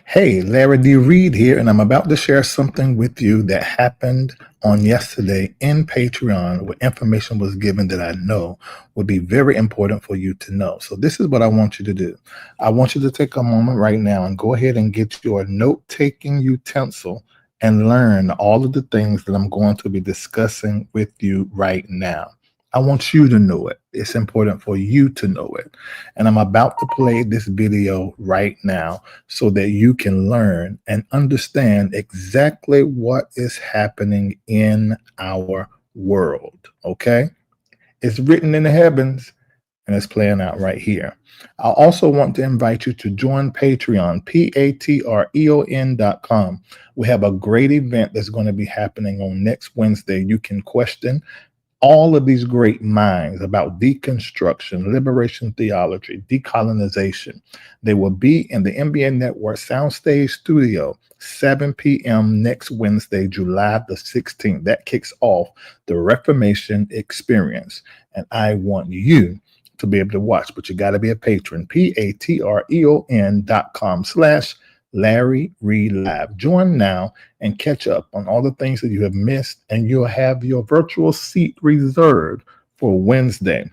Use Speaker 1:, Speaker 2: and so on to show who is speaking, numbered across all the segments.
Speaker 1: Hey, Larry D. Reid here, and I'm about to share something with you that happened on yesterday in Patreon, where information was given that I know would be very important for you to know. So this is what I want you to do. I want you to take a moment right now and go ahead and get your note-taking utensil and learn all of the things that I'm going to be discussing with you right now. I want you to know it. It's important for you to know it. And I'm about to play this video right now so that you can learn and understand exactly what is happening in our world. Okay? It's written in the heavens and it's playing out right here. I also want to invite you to join Patreon, patreon.com. We have a great event that's going to be happening on next Wednesday. You can question all of these great minds about deconstruction, liberation theology, decolonization. They will be in the NBA Network Soundstage Studio, 7 p.m. next Wednesday, July the 16th. That kicks off the Reformation Experience. And I want you to be able to watch, but you got to be a patron, patreon.com/Larry Reid Live. Join now and catch up on all the things that you have missed, and you'll have your virtual seat reserved for Wednesday,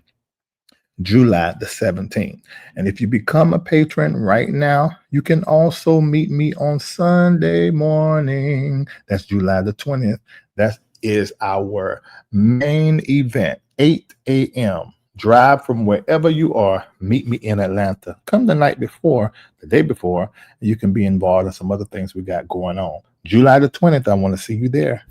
Speaker 1: July the 17th. And if you become a patron right now, you can also meet me on Sunday morning. That's July the 20th. That is our main event, 8 a.m. Drive from wherever you are, meet me in Atlanta. Come the night before, the day before, and you can be involved in some other things we got going on. July the 20th, I want to see you there.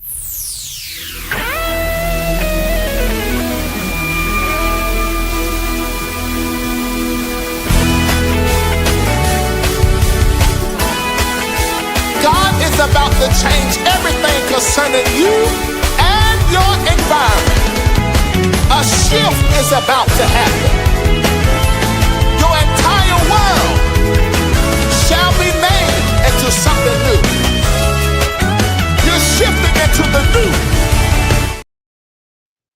Speaker 2: God is about to change everything concerning you and your environment. A shift is about to happen. Your entire world shall be made into something new. You're shifting into the new.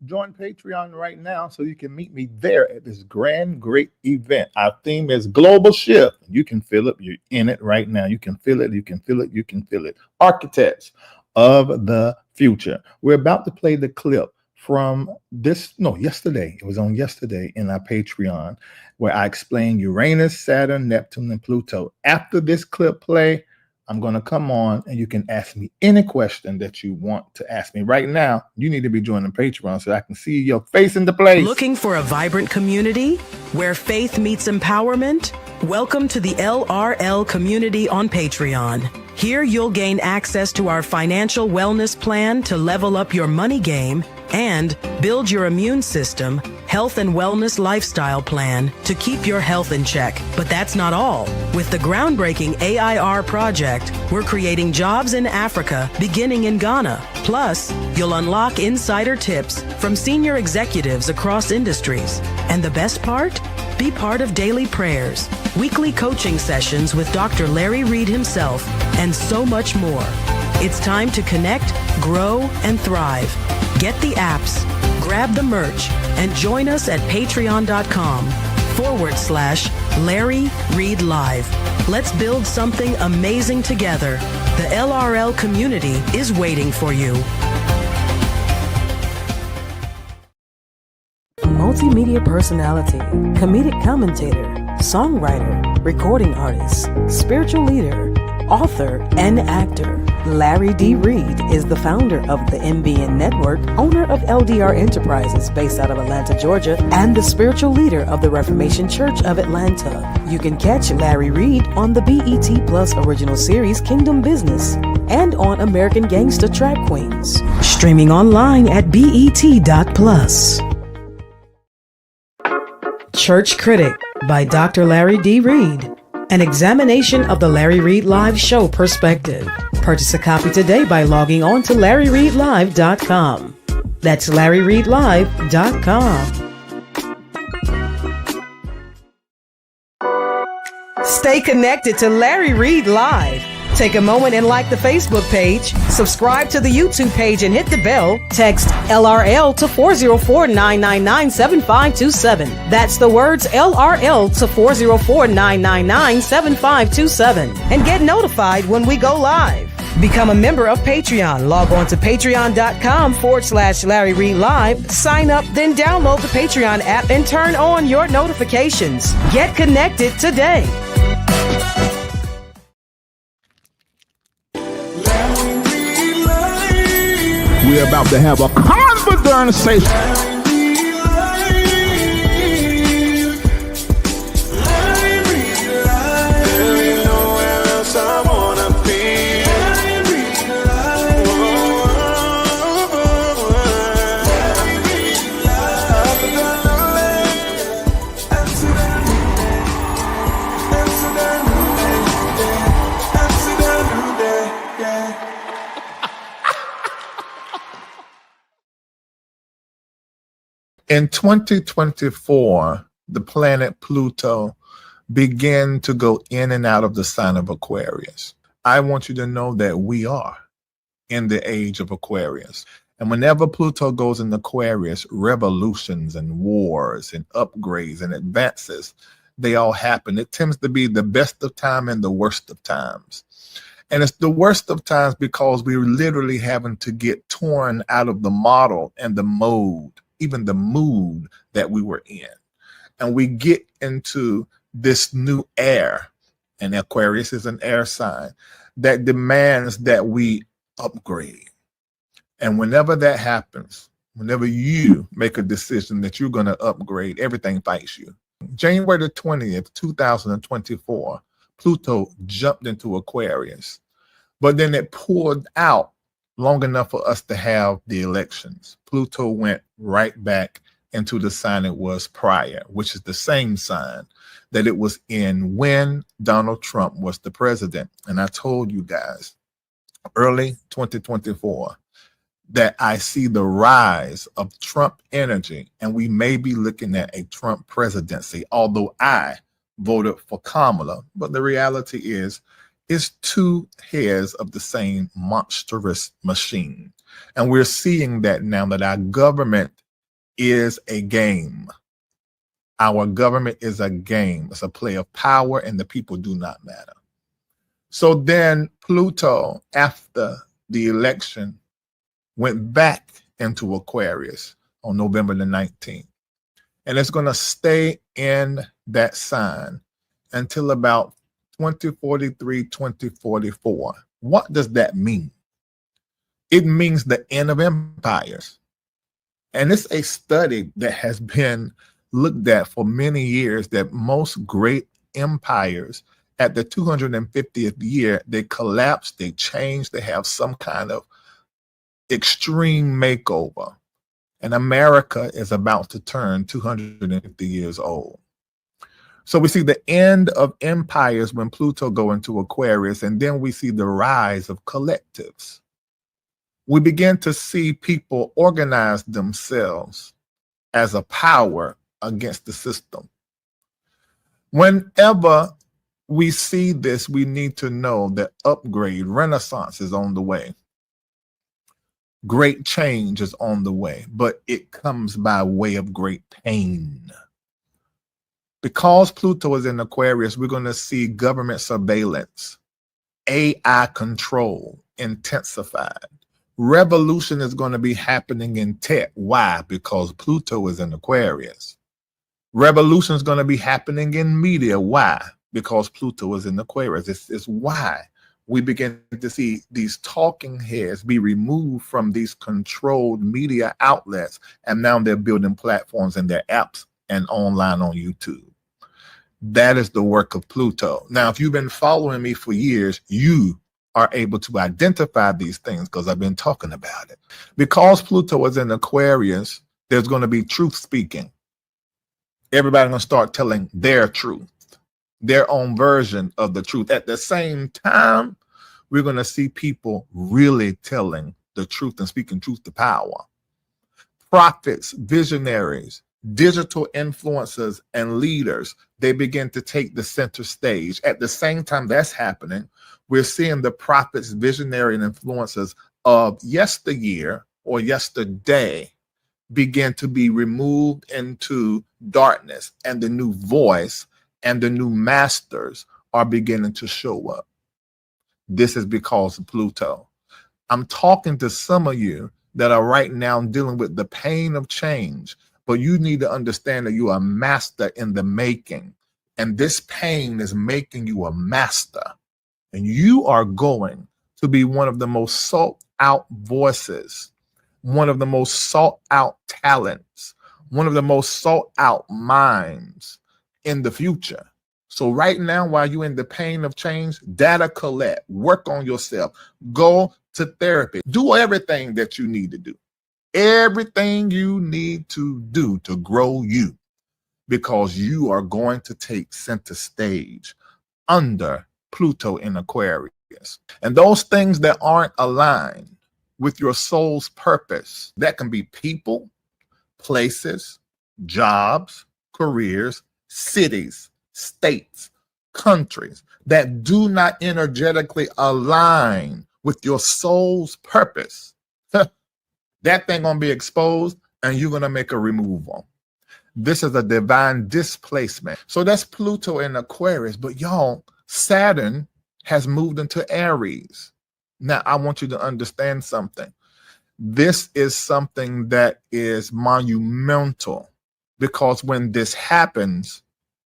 Speaker 1: Join Patreon right now so you can meet me there at this grand, great event. Our theme is Global Shift. You can feel it. You're in it right now. You can feel it. You can feel it. You can feel it. Architects of the future. We're about to play the clip from yesterday. It was on yesterday in our Patreon where I explained Uranus, Saturn, Neptune, and Pluto. After this clip play, I'm going to come on and you can ask me any question that you want to ask me. Right now, you need to be joining Patreon so I can see your face in the place.
Speaker 3: Looking for a vibrant community where faith meets empowerment? Welcome to the LRL community on Patreon. Here you'll gain access to our financial wellness plan to level up your money game and build your immune system, health and wellness lifestyle plan to keep your health in check. But that's not all. With the groundbreaking AIR project, we're creating jobs in Africa beginning in Ghana. Plus, you'll unlock insider tips from senior executives across industries. And the best part? Be part of daily prayers, weekly coaching sessions with Dr. Larry Reid himself, and so much more. It's time to connect, grow, and thrive. Get the apps, grab the merch, and join us at patreon.com/Larry Reid Live. Let's build something amazing together. The LRL community is waiting for you.
Speaker 4: Multimedia personality, comedic commentator, songwriter, recording artist, spiritual leader, author, and actor. Larry D. Reid is the founder of the MBN Network, owner of LDR Enterprises based out of Atlanta, Georgia, and the spiritual leader of the Reformation Church of Atlanta. You can catch Larry Reid on the BET Plus original series Kingdom Business and on American Gangsta Track Queens. Streaming online at BET.plus. Church Critic by Dr. Larry D. Reid. An examination of the Larry Reid Live show perspective. Purchase a copy today by logging on to LarryReidLive.com. That's LarryReidLive.com. Stay connected to Larry Reid Live.
Speaker 3: Take a moment and like the Facebook page, subscribe to the YouTube page and hit the bell. Text LRL to 404-999-7527. That's the words LRL to 404-999-7527. And get notified when we go live. Become a member of Patreon. Log on to patreon.com/Larry Reid Live. Sign up, then download the Patreon app and turn on your notifications. Get connected today.
Speaker 2: We're about to have a conversation.
Speaker 1: In 2024, the planet Pluto began to go in and out of the sign of Aquarius. I want you to know that we are in the age of Aquarius. And whenever Pluto goes in Aquarius, revolutions and wars and upgrades and advances, they all happen. It tends to be the best of time and the worst of times. And it's the worst of times because we're literally having to get torn out of the model and the mode, even the mood that we were in. And we get into this new air, and Aquarius is an air sign, that demands that we upgrade. And whenever that happens, whenever you make a decision that you're going to upgrade, everything fights you. January the 20th, 2024, Pluto jumped into Aquarius, but then it pulled out long enough for us to have the elections. Pluto went right back into the sign it was prior, which is the same sign that it was in when Donald Trump was the president. And I told you guys early 2024 that I see the rise of Trump energy, and we may be looking at a Trump presidency, although I voted for Kamala. But the reality is, it's two heads of the same monstrous machine. And we're seeing that now, that our government is a game. Our government is a game. It's a play of power, and the people do not matter. So then Pluto, after the election, went back into Aquarius on November the 19th. And it's going to stay in that sign until about 2043, 2044. What does that mean? It means the end of empires. And it's a study that has been looked at for many years, that most great empires at the 250th year, they collapse, they change, they have some kind of extreme makeover. And America is about to turn 250 years old. So we see the end of empires when Pluto go into Aquarius, and then we see the rise of collectives. We begin to see people organize themselves as a power against the system. Whenever we see this, we need to know that upgrade, renaissance is on the way. Great change is on the way, but it comes by way of great pain. Because Pluto is in Aquarius, we're going to see government surveillance, AI control intensified. Revolution is going to be happening in tech. Why? Because Pluto is in Aquarius. Revolution is going to be happening in media. Why? Because Pluto is in Aquarius. It's why we begin to see these talking heads be removed from these controlled media outlets, and now they're building platforms in their apps and online on YouTube. That is the work of Pluto. Now, if you've been following me for years, you are able to identify these things because I've been talking about it. Because Pluto is in Aquarius, there's going to be truth speaking. Everybody's going to start telling their truth, their own version of the truth. At the same time, we're going to see people really telling the truth and speaking truth to power. Prophets, visionaries,
Speaker 2: digital influencers and leaders, they begin to take the center stage. At the same time that's happening, we're seeing the prophets, visionary, and influencers of yesteryear or yesterday begin to be removed into darkness, and the new voice and the new masters are beginning to show up. This is because of Pluto. I'm talking to some of you that are right now dealing with the pain of change, but you need to understand that you are a master in the making. And this pain is making you a master. And you are going to be one of the most sought out voices, one of the most sought out talents, one of the most sought out minds in the future. So right now, while you're in the pain of change, data collect, work on yourself, go to therapy, do everything that you need to do. Everything you need to do to grow you, because you are going to take center stage under Pluto in Aquarius. And those things that aren't aligned with your soul's purpose, that can be people, places, jobs, careers, cities, states, countries that do not energetically align with your soul's purpose. That thing gonna be exposed, and you're gonna make a removal. This is a divine displacement. So that's Pluto in Aquarius. But y'all, Saturn has moved into Aries. Now, I want you to understand something. This is something that is monumental, because when this happens,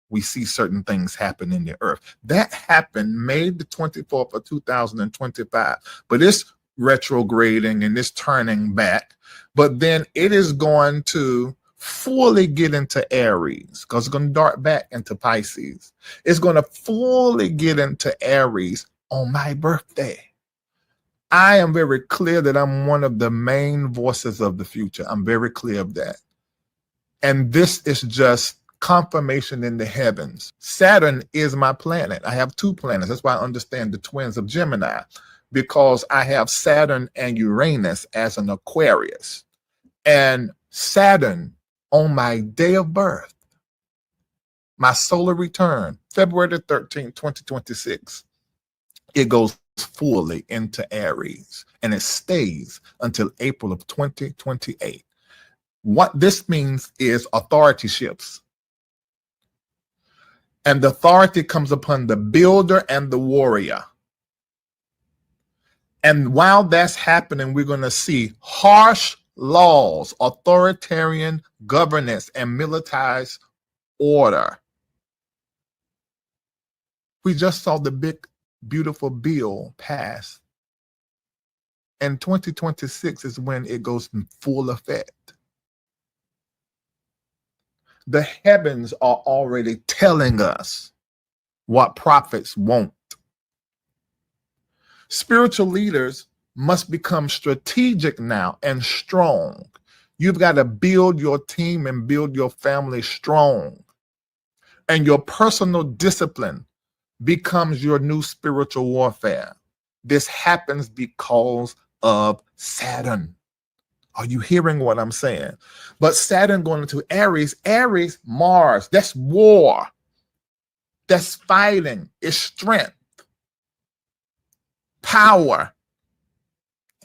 Speaker 2: we see certain things happen in the earth. That happened May the 24th of 2025. But it's retrograding and it's turning back. But then it is going to fully get into Aries, because it's going to dart back into Pisces. It's going to fully get into Aries on my birthday. I am very clear that I'm one of the main voices of the future. I'm very clear of that. And this is just confirmation in the heavens. Saturn is my planet. I have two planets. That's why I understand the twins of Gemini, because I have Saturn and Uranus as an Aquarius. And Saturn, on my day of birth, my solar return, February the 13th, 2026, it goes fully into Aries, and it stays until April of 2028. What this means is authority shifts. And the authority comes upon the builder and the warrior. And while that's happening, we're going to see harsh laws, authoritarian governance, and militarized order. We just saw the big, beautiful bill pass. And 2026 is when it goes in full effect. The heavens are already telling us what prophets want. Spiritual leaders must become strategic now and strong. You've got to build your team and build your family strong. And your personal discipline becomes your new spiritual warfare. This happens because of Saturn. Are you hearing what I'm saying? But Saturn going into Aries, Mars, that's war. That's fighting. It's strength. Power.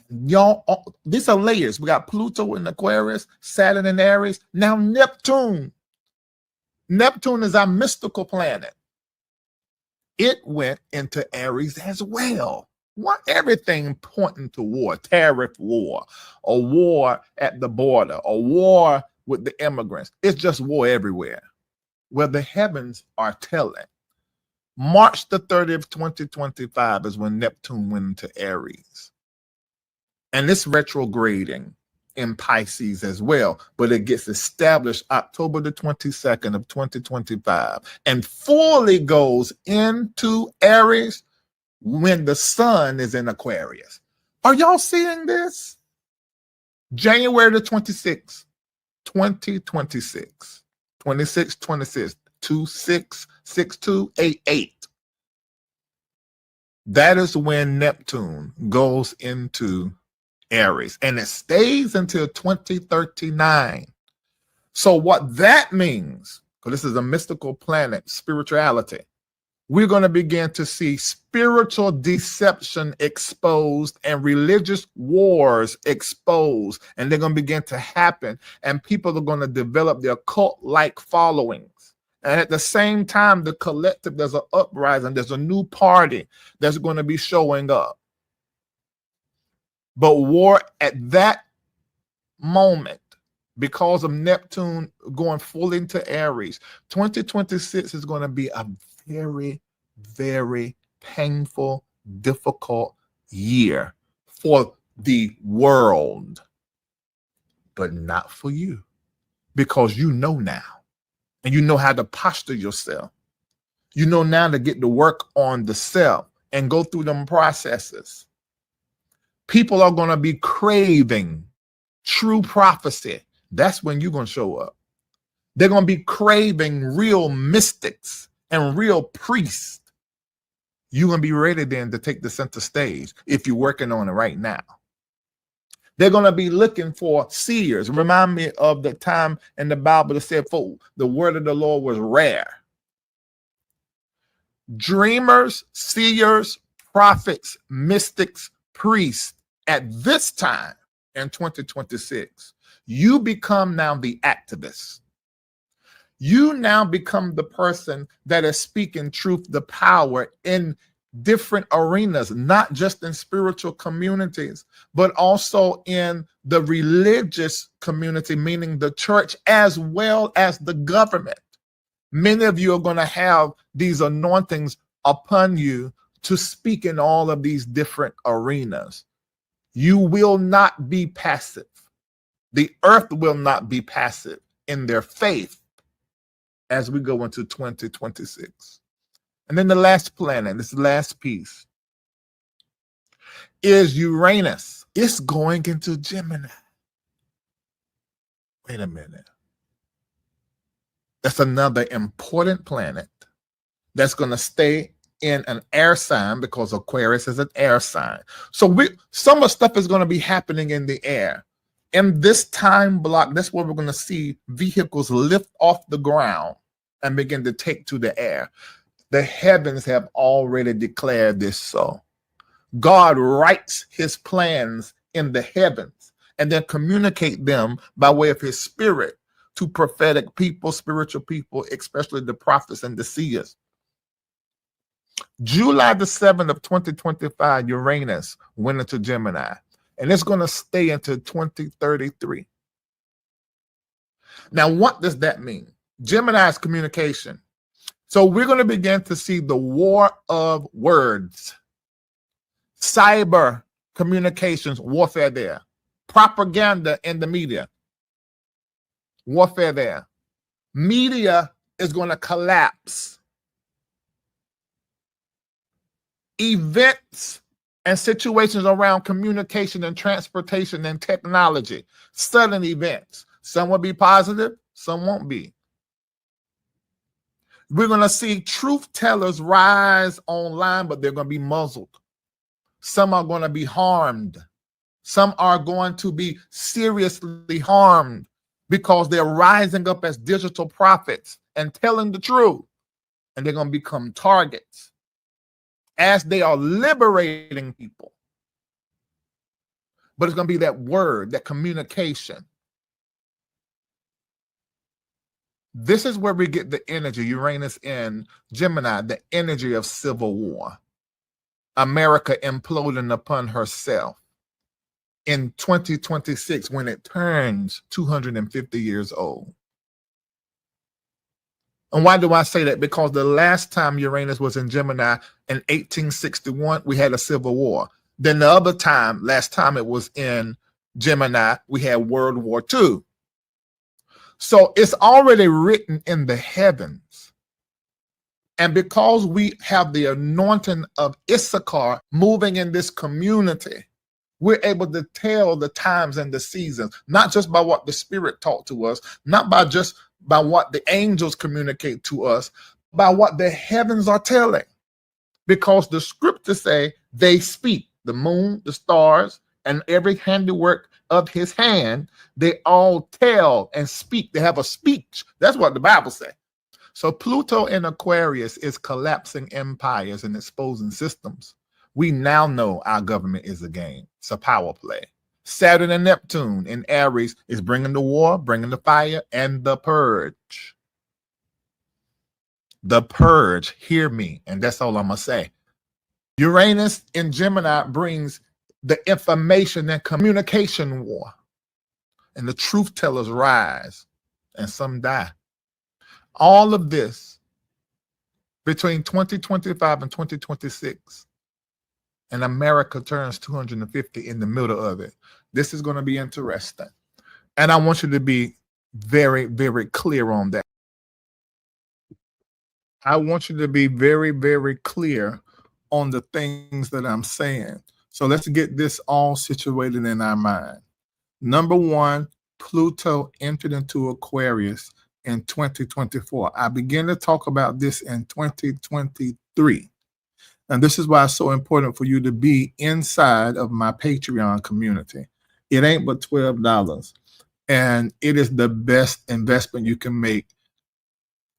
Speaker 2: Y'all, these are layers. We got Pluto in Aquarius, Saturn in Aries, now Neptune. Neptune is our mystical planet. It went into Aries as well. What everything pointing to war, tariff war, a war at the border, a war with the immigrants. It's just war everywhere. Well, the heavens are telling. March the 30th, 2025 is when Neptune went into Aries. And it's retrograding in Pisces as well, but it gets established October the 22nd of 2025 and fully goes into Aries when the sun is in Aquarius. Are y'all seeing this? January the 26th, 2026, 26, 266288. That is when Neptune goes into Aries, and it stays until 2039. So what that means, because this is a mystical planet, spirituality, we're going to begin to see spiritual deception exposed and religious wars exposed, and they're going to begin to happen, and people are going to develop their cult-like followings. And at the same time, the collective, there's an uprising, there's a new party that's going to be showing up. But war at that moment, because of Neptune going fully into Aries, 2026 is going to be a very, very painful, difficult year for the world, but not for you, because you know now, and you know how to posture yourself. You know now to get to work on the self and go through them processes. People are going to be craving true prophecy. That's when you're going to show up. They're going to be craving real mystics and real priests. You're going to be ready then to take the center stage if you're working on it right now. They're going to be looking for seers. Remind me of the time in the Bible that said, for the word of the Lord was rare. Dreamers, seers, prophets, mystics, priests, at this time in 2026, you become now the activist. You now become the person that is speaking truth, the power in different arenas, not just in spiritual communities, but also in the religious community, meaning the church as well as the government. Many of you are going to have these anointings upon you to speak in all of these different arenas. You will not be passive. The earth will not be passive in their faith as we go into 2026. And then the last planet, this last piece, is Uranus. It's going into Gemini. Wait a minute. That's another important planet that's going to stay in an air sign, because Aquarius is an air sign. So some of the stuff is going to be happening in the air. In this time block, that's where we're going to see vehicles lift off the ground and begin to take to the air. The heavens have already declared this so. God writes his plans in the heavens and then communicate them by way of his spirit to prophetic people, spiritual people, especially the prophets and the seers. July the 7th of 2025, Uranus went into Gemini, and it's going to stay into 2033. Now, what does that mean? Gemini is communication. So we're going to begin to see the war of words, cyber communications, warfare there, propaganda in the media, warfare there. Media is going to collapse. Events and situations around communication and transportation and technology, sudden events. Some will be positive, some won't be. We're going to see truth tellers rise online, but they're going to be muzzled. Some are going to be harmed. Some are going to be seriously harmed because they're rising up as digital prophets and telling the truth. And they're going to become targets as they are liberating people. But it's going to be that word, that communication. This is where we get the energy, Uranus in Gemini, the energy of civil war. America imploding upon herself in 2026 when it turns 250 years old. And why do I say that? Because the last time Uranus was in Gemini in 1861, we had a civil war. Then the other time, last time it was in Gemini, we had World War II. So it's already written in the heavens. And because we have the anointing of Issachar moving in this community, we're able to tell the times and the seasons, not just by what the Spirit taught to us, not by just by what the angels communicate to us, by what the heavens are telling. Because the scriptures say they speak, the moon, the stars, and every handiwork of his hand, they all tell and speak. They have a speech. That's what the Bible says. So Pluto in Aquarius is collapsing empires and exposing systems. We now know our government is a game. It's a power play. Saturn and Neptune in Aries is bringing the war, bringing the fire, and the purge. The purge, hear me, and that's all I'm going to say. Uranus in Gemini brings the information and communication war. And the truth tellers rise, and some die. All of this between 2025 and 2026, and America turns 250 in the middle of it. This is going to be interesting. And I want you to be very, very clear on that. I want you to be very, very clear on the things that I'm saying. So let's get this all situated in our mind. Number one, Pluto entered into Aquarius in 2024. I began to talk about this in 2023. And this is why it's so important for you to be inside of my Patreon community. It ain't but $12. And it is the best investment you can make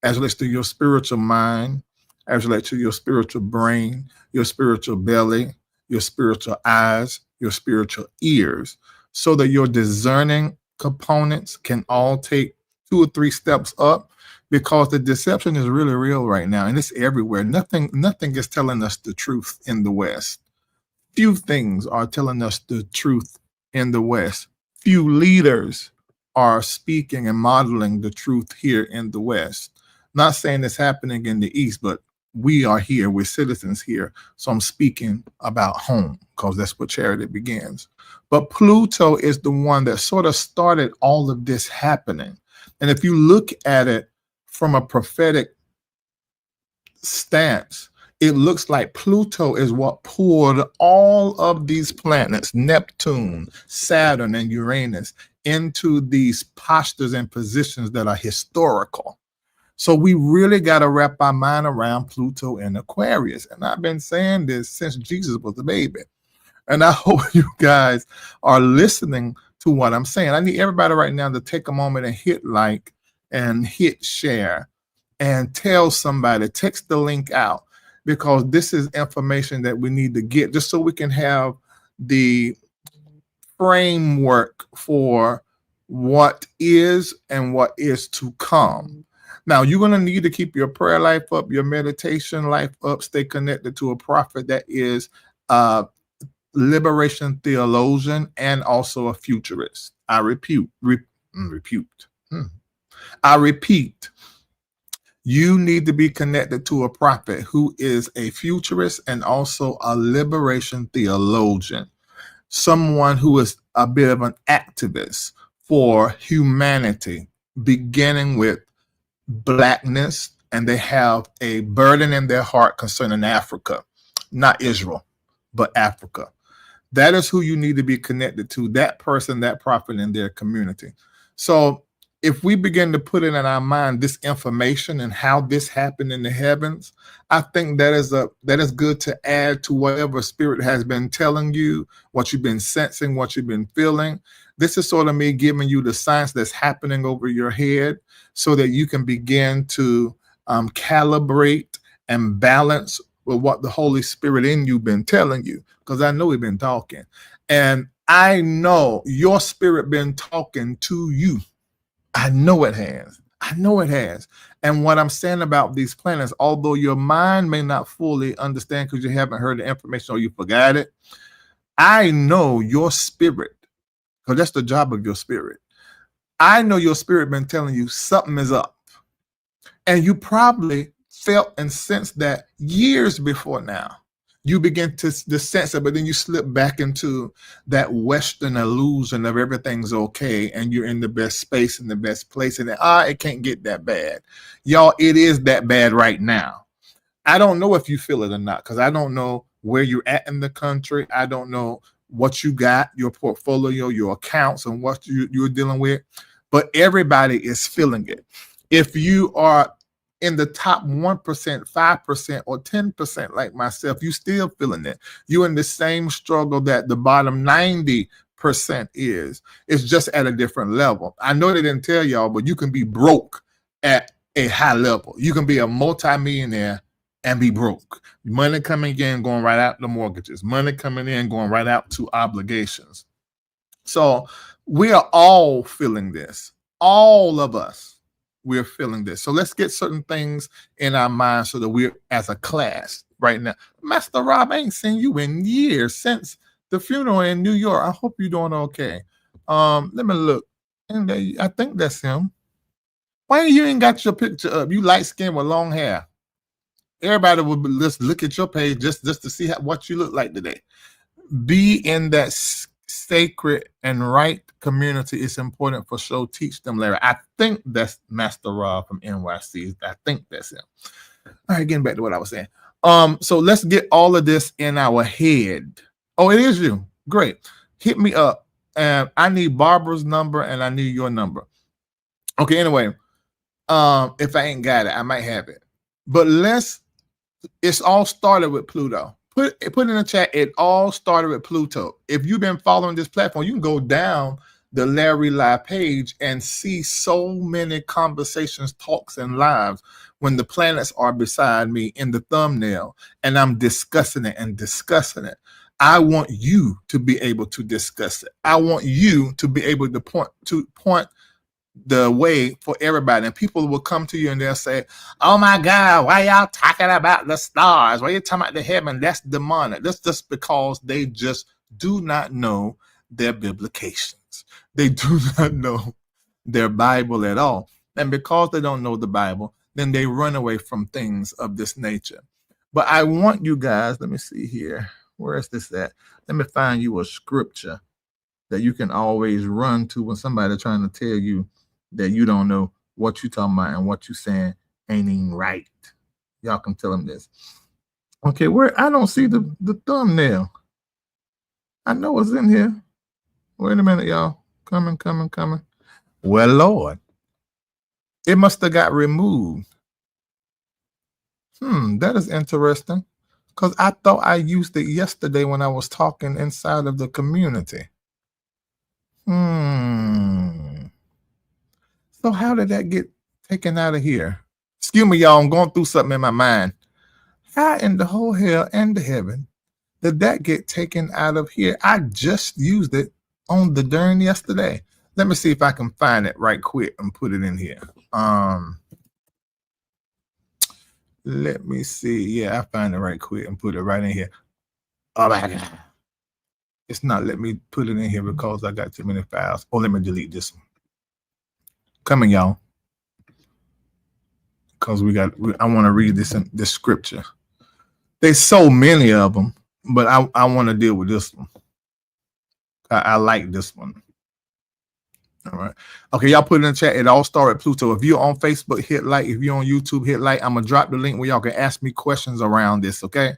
Speaker 2: as it relates to your spiritual mind, as it relates to your spiritual brain, your spiritual belly, your spiritual eyes, your spiritual ears, so that your discerning components can all take 2 or 3 steps up, because the deception is really real right now, and it's everywhere. Nothing is telling us the truth in the West. Few things are telling us the truth in the West. Few leaders are speaking and modeling the truth here in the West. Not saying it's happening in the East, but we are here. We're citizens here. So I'm speaking about home, because that's where charity begins. But Pluto is the one that sort of started all of this happening. And if you look at it from a prophetic stance, it looks like Pluto is what poured all of these planets, Neptune, Saturn, and Uranus, into these postures and positions that are historical. So we really got to wrap our mind around Pluto in Aquarius. And I've been saying this since Jesus was a baby. And I hope you guys are listening to what I'm saying. I need everybody right now to take a moment and hit like and hit share and tell somebody, text the link out, because this is information that we need to get just so we can have the framework for what is and what is to come. Now, you're going to need to keep your prayer life up, your meditation life up, stay connected to a prophet that is liberation theologian and also a futurist. I repeat, you need to be connected to a prophet who is a futurist and also a liberation theologian, someone who is a bit of an activist for humanity, beginning with Blackness, and they have a burden in their heart concerning Africa, not Israel, but Africa. That is who you need to be connected to, that person, that prophet in their community. So if we begin to put it in our mind, this information and how this happened in the heavens, I think that is good to add to whatever spirit has been telling you, what you've been sensing, what you've been feeling. This is sort of me giving you the science that's happening over your head so that you can begin to calibrate and balance with what the Holy Spirit in you been telling you, because I know we've been talking. And I know your spirit been talking to you. I know it has. I know it has. And what I'm saying about these planets, although your mind may not fully understand because you haven't heard the information or you forgot it, I know your spirit, because that's the job of your spirit. I know your spirit been telling you something is up. And you probably felt and sensed that years before now. You begin to sense it, but then you slip back into that Western illusion of everything's okay and you're in the best space and the best place, and it can't get that bad. Y'all, it is that bad right now. I don't know if you feel it or not, because I don't know where you're at in the country. I don't know what you got, your portfolio, your accounts, and what you're dealing with, but everybody is feeling it. If you are in the top 1%, 5%, or 10% like myself, you still feeling it. You're in the same struggle that the bottom 90% is. It's just at a different level. I know they didn't tell y'all, but you can be broke at a high level. You can be a multimillionaire and be broke. Money coming in, going right out to mortgages. Money coming in, going right out to obligations. So we are all feeling this. All of us, we're feeling this. So let's get certain things in our minds so that we're, as a class right now. Master Rob, I ain't seen you in years since the funeral in New York. I hope you're doing okay. Let me look. And I think that's him. Why you ain't got your picture up? You light skin with long hair. Everybody would just look at your page just to see what you look like today. Be in that sacred and right community. It's important for sure. Teach them, Larry. I think that's Master Rob from NYC. I think that's him. All right, getting back to what I was saying. So let's get all of this in our head. Oh, it is you. Great. Hit me up. And I need Barbara's number and I need your number. Okay, anyway. If I ain't got it, I might have it. But it's all started with Pluto. Put in the chat, it all started with Pluto. If you've been following this platform, you can go down the Larry Live page and see so many conversations, talks, and lives when the planets are beside me in the thumbnail, and I'm discussing it. I want you to be able to discuss it. I want you to be able to point the way for everybody, and people will come to you and they'll say, "Oh my God, why y'all talking about the stars? Why you talking about the heaven? That's demonic." That's just because they just do not know their biblications. They do not know their Bible at all, and because they don't know the Bible, then they run away from things of this nature. But I want you guys. Let me see here. Where is this at? Let me find you a scripture that you can always run to when somebody's trying to tell you that you don't know what you're talking about and what you're saying ain't even right. Y'all can tell them this. Okay, where I don't see the thumbnail. I know it's in here. Wait a minute, y'all. Coming. Well, Lord, it must have got removed. That is interesting. Because I thought I used it yesterday when I was talking inside of the community. So how did that get taken out of here? Excuse me, y'all. I'm going through something in my mind. How in the whole hell and the heaven did that get taken out of here? I just used it on the darn yesterday. Let me see if I can find it right quick and put it in here. Let me see. Yeah, I find it right quick and put it right in here. Oh my God. It's not letting me put it in here because I got too many files. Oh, let me delete this one. Coming, y'all. Because I want to read this scripture. There's so many of them, but I want to deal with this one. I like this one. All right. Okay, y'all put it in the chat. It all started Pluto. If you're on Facebook, hit like. If you're on YouTube, hit like. I'm going to drop the link where y'all can ask me questions around this, okay?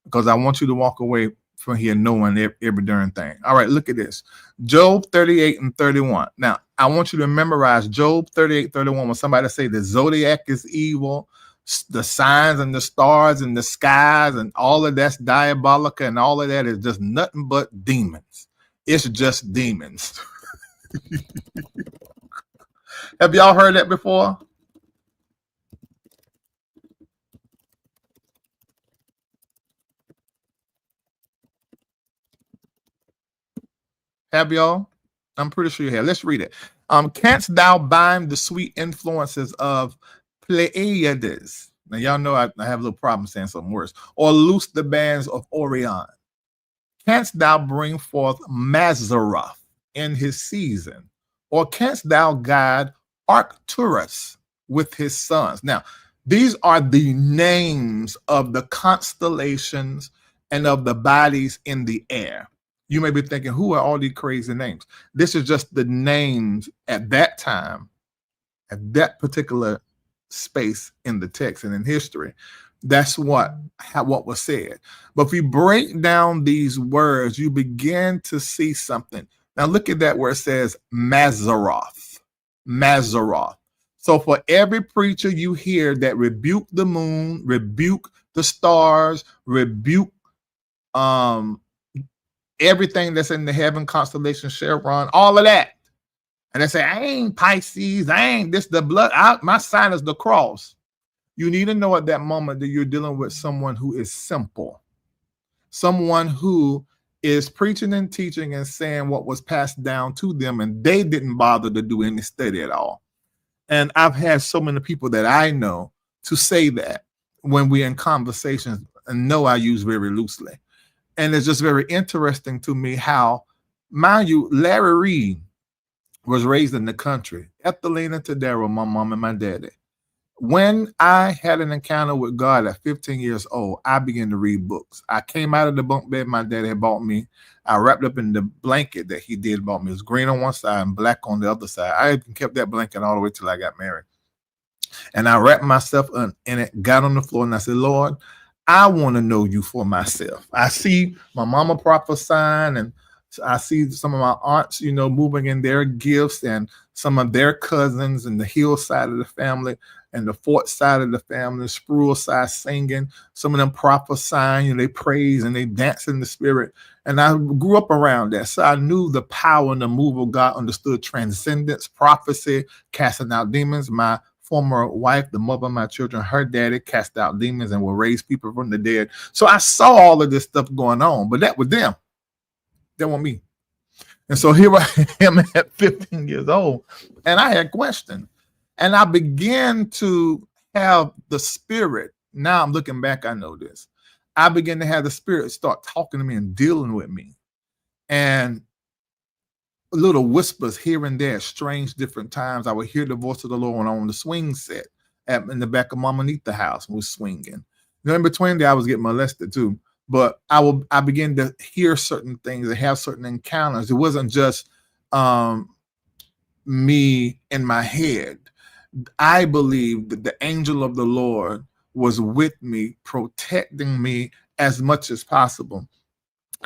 Speaker 2: Because I want you to walk away from here knowing every darn thing. All right, look at this. Job 38:31. Now, I want you to memorize Job 38:31. When somebody say the zodiac is evil, the signs and the stars and the skies and all of that's diabolical and all of that is just nothing but demons. It's just demons. Have y'all heard that before? Have y'all? I'm pretty sure you have. Let's read it. Canst thou bind the sweet influences of Pleiades? Now, y'all know I have a little problem saying something worse. Or loose the bands of Orion. Canst thou bring forth Mazzaroth in his season? Or canst thou guide Arcturus with his sons? Now, these are the names of the constellations and of the bodies in the air. You may be thinking, who are all these crazy names? This is just the names at that time, at that particular space in the text and in history. That's what was said. But if you break down these words, you begin to see something. Now look at that where it says Mazzaroth. Mazzaroth. So for every preacher you hear that rebuke the moon, rebuke the stars, rebuke everything that's in the heaven constellation, Chevron, all of that. And they say, I ain't Pisces, I ain't this, the blood, my sign is the cross. You need to know at that moment that you're dealing with someone who is simple, someone who is preaching and teaching and saying what was passed down to them, and they didn't bother to do any study at all. And I've had so many people that I know to say that when we're in conversations, and know I use very loosely. And it's just very interesting to me how, mind you, Larry Reid was raised in the country. Ethelene and Tadero, my mom and my daddy. When I had an encounter with God at 15 years old, I began to read books. I came out of the bunk bed my daddy had bought me. I wrapped up in the blanket that he did bought me. It was green on one side and black on the other side. I even kept that blanket all the way till I got married. And I wrapped myself in it, got on the floor, and I said, Lord, I want to know you for myself. I see my mama prophesying, and I see some of my aunts, moving in their gifts, and some of their cousins, and the hill side of the family, and the fort side of the family, the Spruill side singing. Some of them prophesying, they praise and they dance in the spirit. And I grew up around that. So I knew the power and the move of God, understood transcendence, prophecy, casting out demons. My former wife, the mother of my children, her daddy cast out demons and will raise people from the dead. So I saw all of this stuff going on, but that was them. That wasn't me. And so here I am at 15 years old, and I had questions. And I began to have the spirit. Now I'm looking back, I know this. I began to have the spirit start talking to me and dealing with me. And little whispers here and there, strange different times. I would hear the voice of the Lord when I'm on the swing set in the back of Mama Nita house, was swinging. In between there, I was getting molested too. But I began to hear certain things and have certain encounters. It wasn't just me in my head. I believe that the angel of the Lord was with me, protecting me as much as possible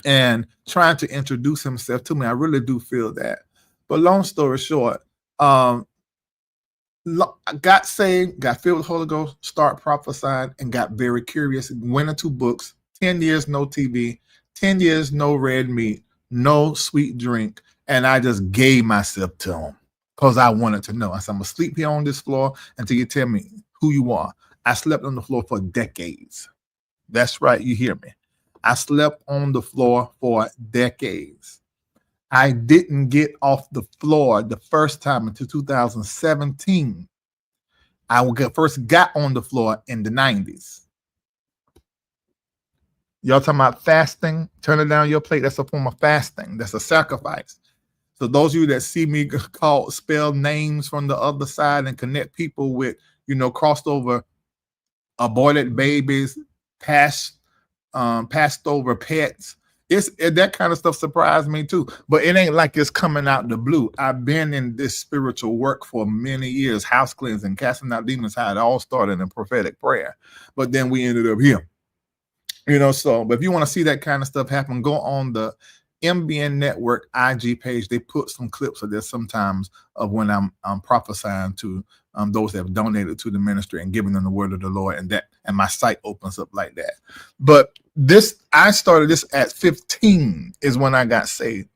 Speaker 2: and trying to introduce himself to me. I really do feel that. But long story short, I got saved, got filled with the Holy Ghost, start prophesying, and got very curious. Went into books, 10 years no TV, 10 years no red meat, no sweet drink, and I just gave myself to him because I wanted to know. I said, I'm going to sleep here on this floor until you tell me who you are. I slept on the floor for decades. That's right, you hear me. I slept on the floor for decades. I didn't get off the floor the first time until 2017. I first got on the floor in the 90s. Y'all talking about fasting, turning down your plate, that's a form of fasting. That's a sacrifice. So those of you that see me spell names from the other side and connect people with, crossed over aborted babies, passed over pets. That kind of stuff surprised me too. But it ain't like it's coming out the blue. I've been in this spiritual work for many years, house cleansing, casting out demons, how it all started in prophetic prayer. But then we ended up here. But if you want to see that kind of stuff happen, go on the MBN Network IG page. They put some clips of this sometimes of when I'm prophesying to those that have donated to the ministry and giving them the word of the Lord, and my site opens up like that. But I started this at 15 is when I got saved.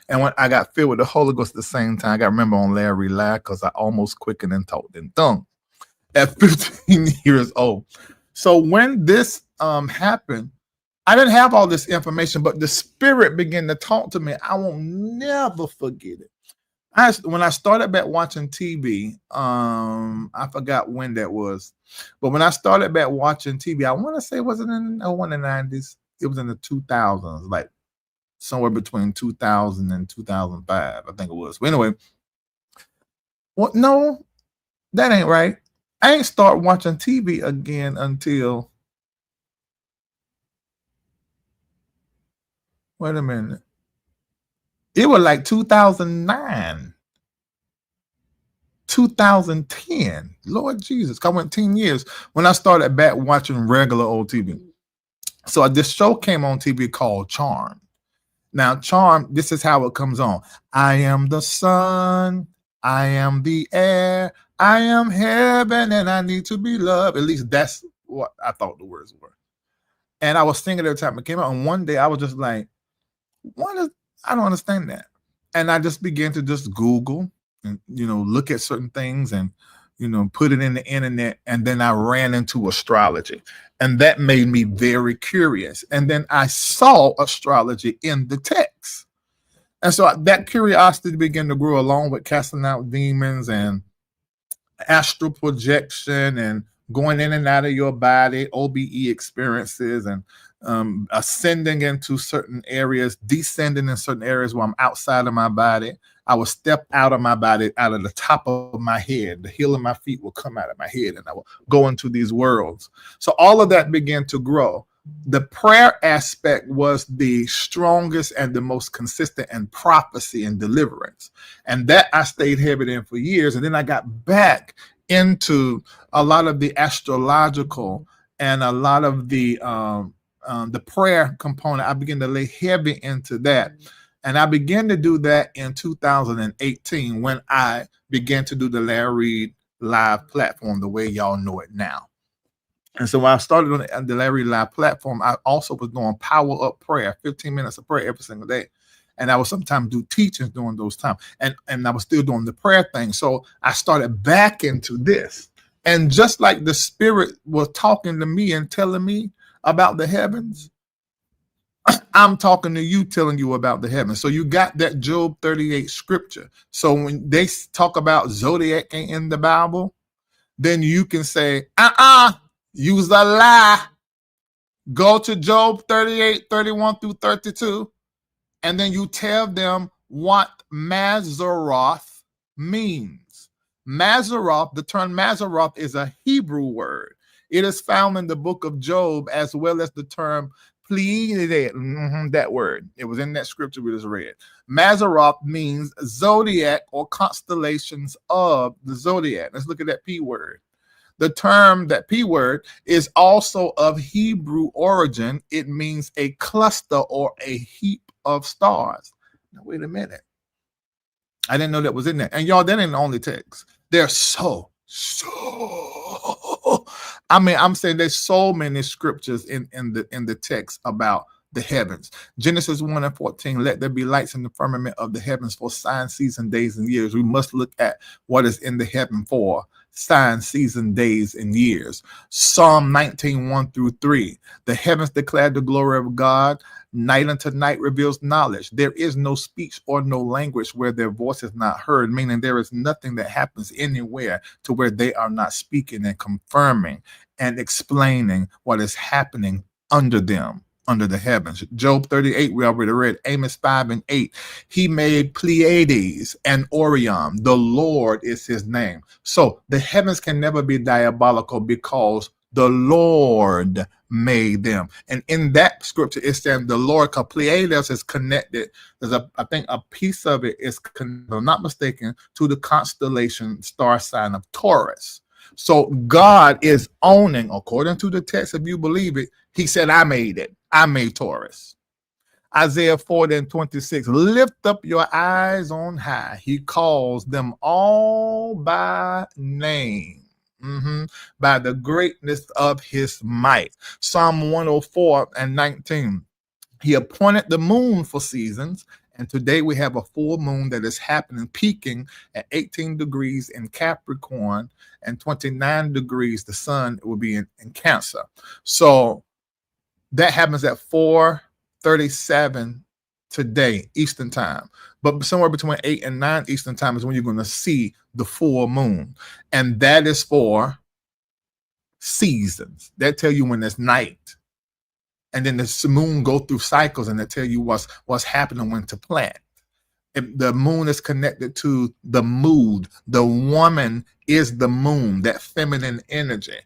Speaker 2: And when I got filled with the Holy Ghost at the same time, I got to remember on Larry Live because I almost quickened and talked in tongue at 15 years old. So when this happened, I didn't have all this information, but the spirit began to talk to me. I won't never forget it. When I started back watching TV, I forgot when that was, but when I started back watching TV, I want to say it wasn't in the 90s. It was in the 2000s, like somewhere between 2000 and 2005, I think it was. But anyway, no, that ain't right. I ain't start watching TV again until, wait a minute. It was like 2009, 2010. Lord Jesus, I went 10 years when I started back watching regular old TV. So this show came on TV called Charm. Now, Charm, this is how it comes on. I am the sun, I am the air, I am heaven, and I need to be loved. At least that's what I thought the words were. And I was singing every time it came out. And one day I was just like,
Speaker 1: I don't understand that. And I just began to just Google and, look at certain things and, put it in the internet. And then I ran into astrology. And that made me very curious. And then I saw astrology in the text. And so that curiosity began to grow along with casting out demons and astral projection and going in and out of your body, OBE experiences, and ascending into certain areas, descending in certain areas where I'm outside of my body. I would step out of my body, out of the top of my head. The heel of my feet will come out of my head, and I will go into these worlds. So all of that began to grow. The prayer aspect was the strongest and the most consistent in prophecy and deliverance. And that I stayed heavy in for years. And then I got back into a lot of the astrological and a lot of the prayer component. I began to lay heavy into that. And I began to do that in 2018 when I began to do the Larry Reid live platform the way y'all know it now. And so when I started on the Larry Live platform, I also was doing power up prayer, 15 minutes of prayer every single day. And I would sometimes do teachings during those times. And I was still doing the prayer thing. So I started back into this. And just like the Spirit was talking to me and telling me about the heavens, I'm talking to you, telling you about the heavens. So you got that Job 38 scripture. So when they talk about zodiac in the Bible, then you can say, use a lie. Go to Job 38, 31 through 32, and then you tell them what Mazzaroth means. Mazzaroth, the term Mazzaroth is a Hebrew word. It is found in the book of Job as well as the term Pleiade, that word. It was in that scripture we just read. Mazzaroth means zodiac or constellations of the zodiac. Let's look at that P word. The term, that P word, is also of Hebrew origin. It means a cluster or a heap of stars. Now, wait a minute. I didn't know that was in there. And y'all, that ain't the only text. There's I'm saying there's so many scriptures in the text about the heavens. Genesis 1:14, let there be lights in the firmament of the heavens for signs, seasons, days, and years. We must look at what is in the heaven for signs, seasons, days, and years. Psalm 19:1 through 3, the heavens declare the glory of God. Night unto night reveals knowledge. There is no speech or no language where their voice is not heard, meaning there is nothing that happens anywhere to where they are not speaking and confirming and explaining what is happening under them, under the heavens. Job 38, we already read. Amos 5:8. He made Pleiades and Orion. The Lord is his name. So the heavens can never be diabolical because the Lord made them. And in that scripture, it's saying the Lord, because Pleiades is connected. I think a piece of it is, if I'm not mistaken, to the constellation star sign of Taurus. So God is owning, according to the text, if you believe it, he said, I made it. I made Taurus. Isaiah 40:26, lift up your eyes on high. He calls them all by name. By the greatness of his might. Psalm 104:19. He appointed the moon for seasons, and today we have a full moon that is happening, peaking at 18 degrees in Capricorn and 29 degrees. The sun will be in Cancer. So that happens at 4:37 today, Eastern time. But somewhere between 8 and 9 Eastern time is when you're going to see the full moon. And that is for seasons. That tell you when it's night. And then the moon go through cycles and they tell you what's happening when to plant. If the moon is connected to the mood. The woman is the moon, that feminine energy.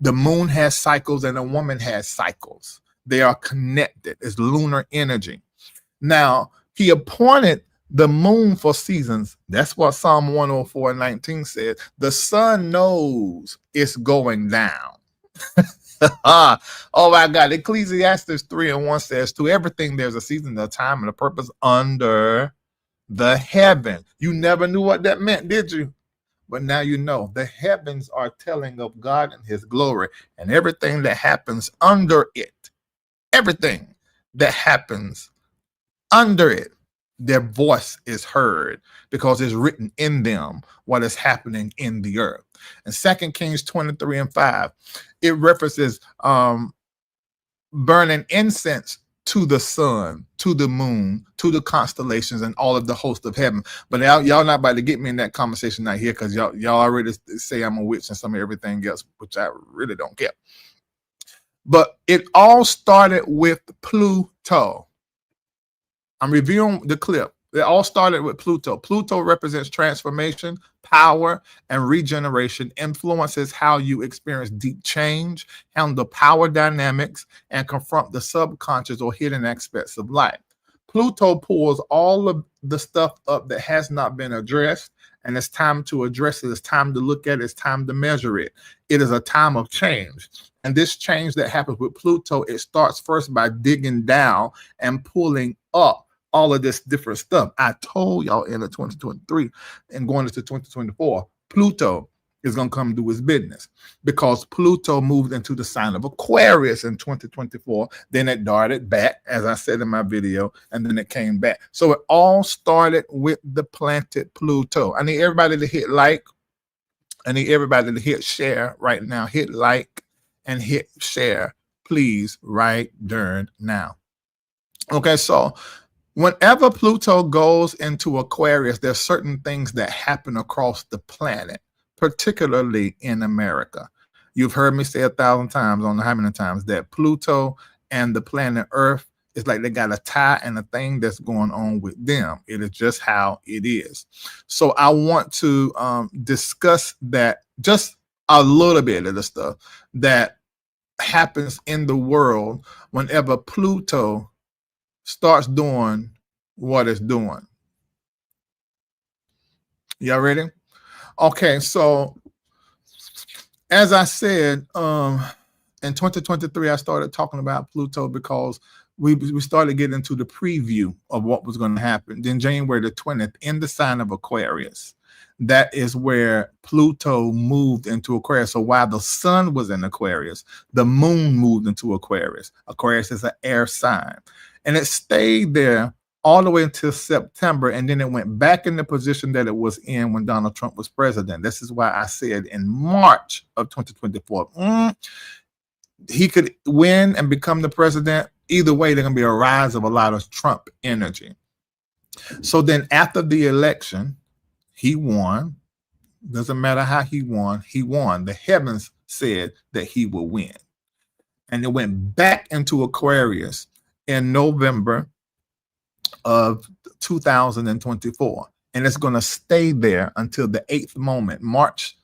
Speaker 1: The moon has cycles and the woman has cycles. They are connected. It's lunar energy. Now, he appointed the moon for seasons. That's what Psalm 104:19 said. The sun knows it's going down. Oh my God. Ecclesiastes 3:1 says, to everything there's a season, a time, and a purpose under the heaven. You never knew what that meant, did you? But now you know. The heavens are telling of God and his glory, and everything that happens under it. Everything that happens under it, their voice is heard because it's written in them what is happening in the earth. And 2 Kings 23:5, it references burning incense to the sun, to the moon, to the constellations, and all of the host of heaven. But y'all not about to get me in that conversation out here, because y'all already say I'm a witch and some of everything else, which I really don't care. But it all started with Pluto. I'm reviewing the clip. It all started with Pluto. Pluto represents transformation, power, and regeneration, influences how you experience deep change, handle power dynamics, and confront the subconscious or hidden aspects of life. Pluto pulls all of the stuff up that has not been addressed, and it's time to address it. It's time to look at it. It's time to measure it. It is a time of change. And this change that happens with Pluto, it starts first by digging down and pulling up all of this different stuff. I told y'all in the 2023 and going into 2024, Pluto is going to come do his business, because Pluto moved into the sign of Aquarius in 2024. Then it darted back, as I said in my video, and then it came back. So it all started with the planet Pluto. I need everybody to hit like. I need everybody to hit share right now. Hit like and hit share, please, right during now. Okay, so whenever Pluto goes into Aquarius, there's certain things that happen across the planet, particularly in America. You've heard me say 1,000 times, on how many times, that Pluto and the planet Earth is like they got a tie and a thing that's going on with them. It is just how it is. So I want to discuss that, just a little bit of the stuff that happens in the world whenever Pluto starts doing what it's doing. Y'all ready? Okay, so as I said, in 2023, I started talking about Pluto because we started getting into the preview of what was going to happen. Then January the 20th, in the sign of Aquarius, that is where Pluto moved into Aquarius. So while the sun was in Aquarius, the moon moved into Aquarius. Aquarius is an air sign. And it stayed there all the way until September, and then it went back in the position that it was in when Donald Trump was president. This is why I said in March of 2024, he could win and become the president. Either way, there's going to be a rise of a lot of Trump energy. So then after the election, he won. Doesn't matter how he won, he won. The heavens said that he will win. And it went back into Aquarius in November of 2024. And it's going to stay there until the 8th moment, March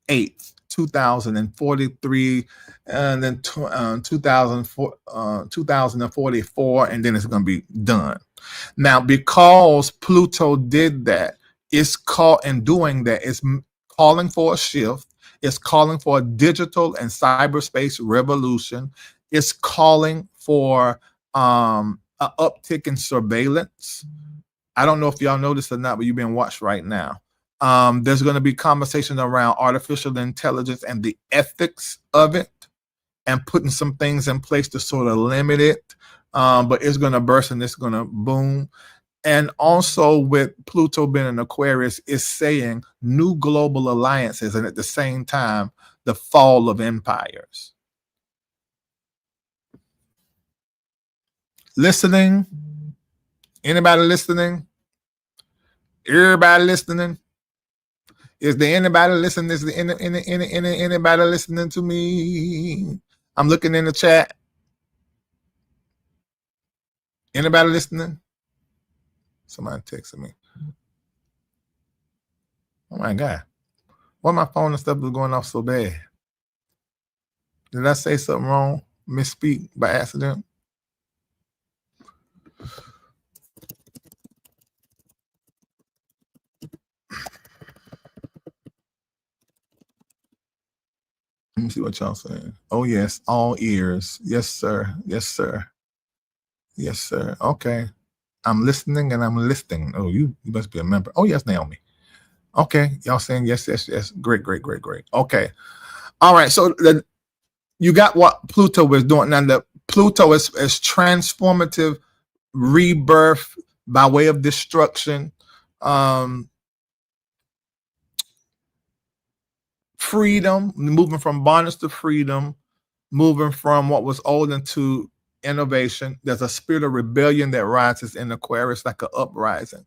Speaker 1: 8th, 2043, and then 2044, and then it's going to be done. Now, because Pluto did that, it's called, and doing that, it's calling for a shift. It's calling for a digital and cyberspace revolution. It's calling for an uptick in surveillance. I don't know if y'all know this or not, but you're being watched right now. There's going to be conversation around artificial intelligence and the ethics of it, and putting some things in place to sort of limit it. But it's going to burst and it's going to boom. And also with Pluto being in Aquarius, is saying new global alliances, and at the same time, the fall of empires. Listening? Anybody listening? Everybody listening? Is there anybody listening? Is there anybody listening to me? I'm looking in the chat. Anybody listening? Somebody texted me. Oh my God. Why my phone and stuff is going off so bad? Did I say something wrong? Misspeak by accident? Let me see what y'all saying. Oh, yes. All ears. Yes, sir. Yes, sir. Yes, sir. Okay. I'm listening and I'm listening. Oh, you must be a member. Oh, yes, Naomi. Okay. Y'all saying yes, yes, yes. Great, great, great, great. Okay. All right. So you got what Pluto was doing. Now, the Pluto is transformative
Speaker 2: rebirth by way of destruction, freedom, moving from bondage to freedom, moving from what was old into innovation. There's a spirit of rebellion that rises in Aquarius, like an uprising.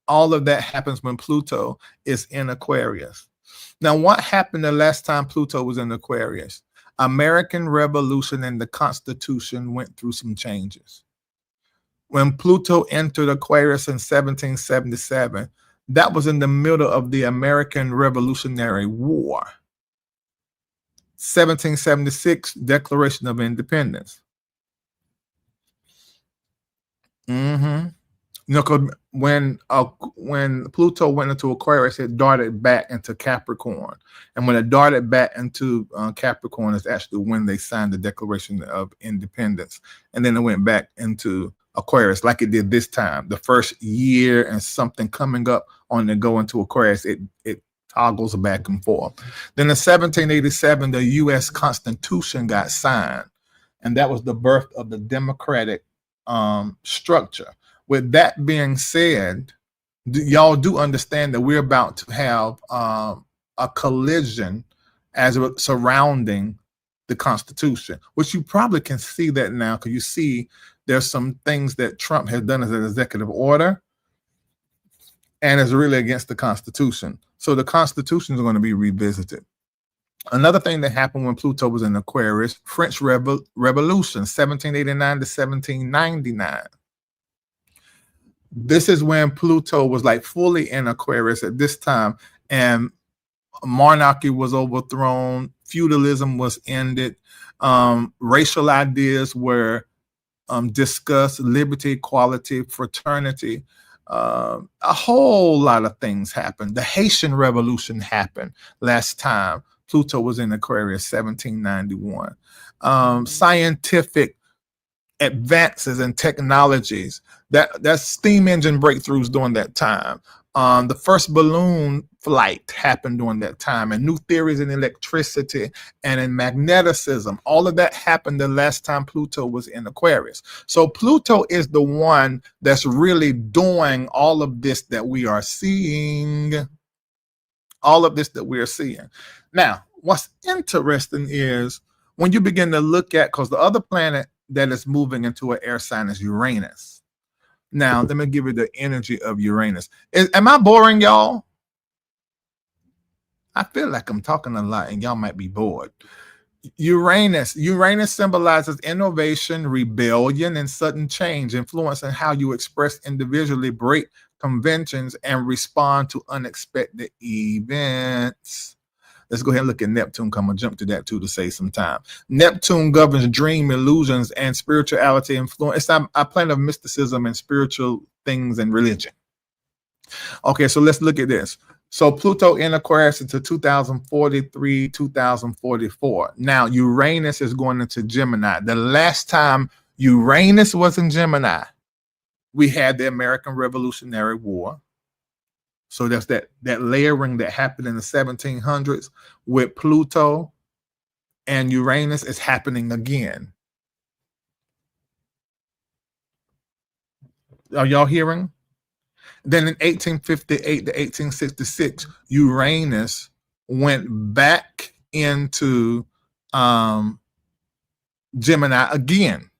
Speaker 2: All of that happens when Pluto is in Aquarius. Now, what happened the last time Pluto was in Aquarius? American Revolution and the Constitution went through some changes. When Pluto entered Aquarius in 1777, that was in the middle of the American Revolutionary War. 1776, Declaration of Independence. You know, 'cause when Pluto went into Aquarius, it darted back into Capricorn, and when it darted back into Capricorn, is actually when they signed the Declaration of Independence, and then it went back into Aquarius, like it did this time. The first year and something coming up on the go into Aquarius, it toggles back and forth. Then in 1787, the U.S. Constitution got signed, and that was the birth of the democratic structure. With that being said, y'all do understand that we're about to have a collision as surrounding the Constitution, which you probably can see that now, because you see there's some things that Trump has done as an executive order and is really against the Constitution. So the Constitution is going to be revisited. Another thing that happened when Pluto was in Aquarius, French Revolution, 1789 to 1799. This is when Pluto was like fully in Aquarius at this time, and monarchy was overthrown, feudalism was ended, racial ideas were discussed, liberty, equality, fraternity. A whole lot of things happened. The Haitian Revolution happened last time Pluto was in Aquarius, 1791. Scientific advances and technologies, that's steam engine breakthroughs during that time. The first balloon flight happened during that time, and new theories in electricity and in magneticism. All of that happened the last time Pluto was in Aquarius. So Pluto is the one that's really doing all of this that we are seeing. All of this that we're seeing. Now, what's interesting is when you begin to look at, because the other planet that is moving into an air sign is Uranus. Now, let me give you the energy of Uranus. Am I boring, y'all? I feel like I'm talking a lot and y'all might be bored. Uranus symbolizes innovation, rebellion, and sudden change, influencing how you express individually, break conventions, and respond to unexpected events. Let's go ahead and look at Neptune. I'm going to jump to that too to save some time. Neptune governs dream, illusions, and spirituality influence. It's a planet of mysticism and spiritual things and religion. Okay, so let's look at this. So Pluto in Aquarius into 2043, 2044. Now Uranus is going into Gemini. The last time Uranus was in Gemini, we had the American Revolutionary War. So that's that layering that happened in the 1700s with Pluto and Uranus is happening again. Are y'all hearing? Then in 1858 to 1866, Uranus went back into Gemini again.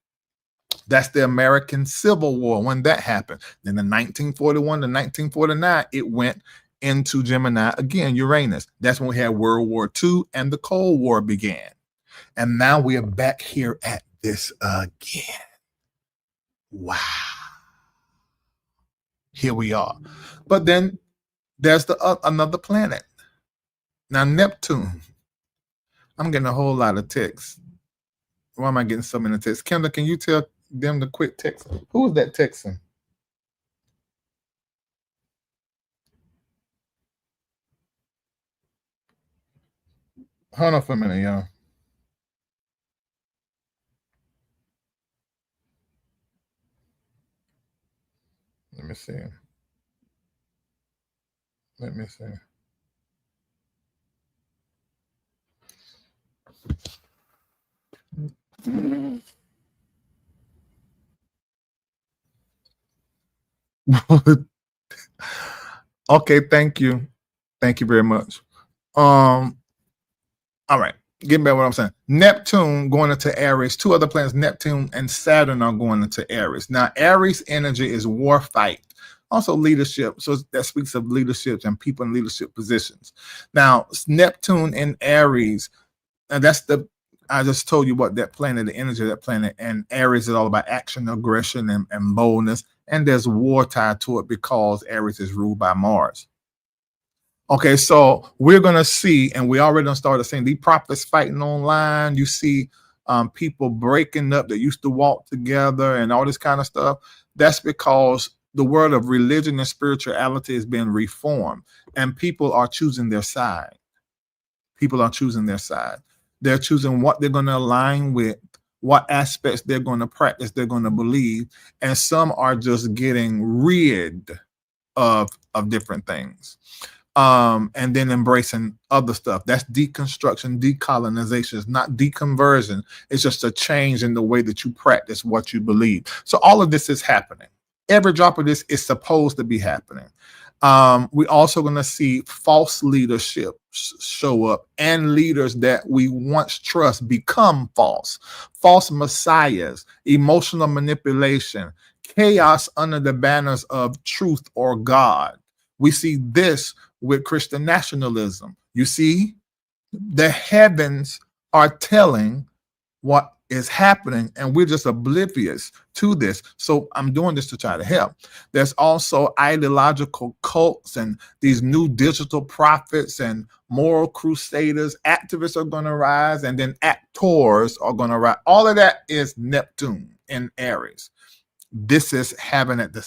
Speaker 2: That's the American Civil War when that happened. Then in 1941 to 1949, it went into Gemini again, Uranus. That's when we had World War II and the Cold War began. And now we are back here at this again. Wow. Here we are. But then there's another planet. Now, Neptune. I'm getting a whole lot of texts. Why am I getting so many texts? Kendall, can you tell them the quick text? Who was that texting? Hold on for a minute, y'all. Let me see.
Speaker 1: Okay, thank you. Thank you very much. All right. Getting back to what I'm saying. Neptune going into Aries. Two other planets, Neptune and Saturn, are going into Aries. Now, Aries energy is war fight. Also leadership. So that speaks of leadership and people in leadership positions. Now, Neptune and Aries, and I just told you what that planet, the energy of that planet, and Aries is all about action, aggression, and boldness. And there's war tied to it because Aries is ruled by Mars. Okay, so we're gonna see, and we already done started seeing these prophets fighting online. You see people breaking up that used to walk together and all this kind of stuff. That's because the world of religion and spirituality is being reformed, and people are choosing their side. People are choosing their side. They're choosing what they're going to align with, what aspects they're going to practice, they're going to believe, and some are just getting rid of different things. And then embracing other stuff. That's deconstruction, decolonization. It's not deconversion. It's just a change in the way that you practice what you believe. So all of this is happening. Every drop of this is supposed to be happening. We're also going to see false leadership show up, and leaders that we once trust become false messiahs, emotional manipulation, chaos under the banners of truth or God. We see this with Christian nationalism. You see, the heavens are telling what is happening, and we're just oblivious to this. So I'm doing this to try to help. There's also ideological cults and these new digital prophets and moral crusaders. Activists are going to rise, and then actors are going to rise. All of that is Neptune in Aries. This is happening at the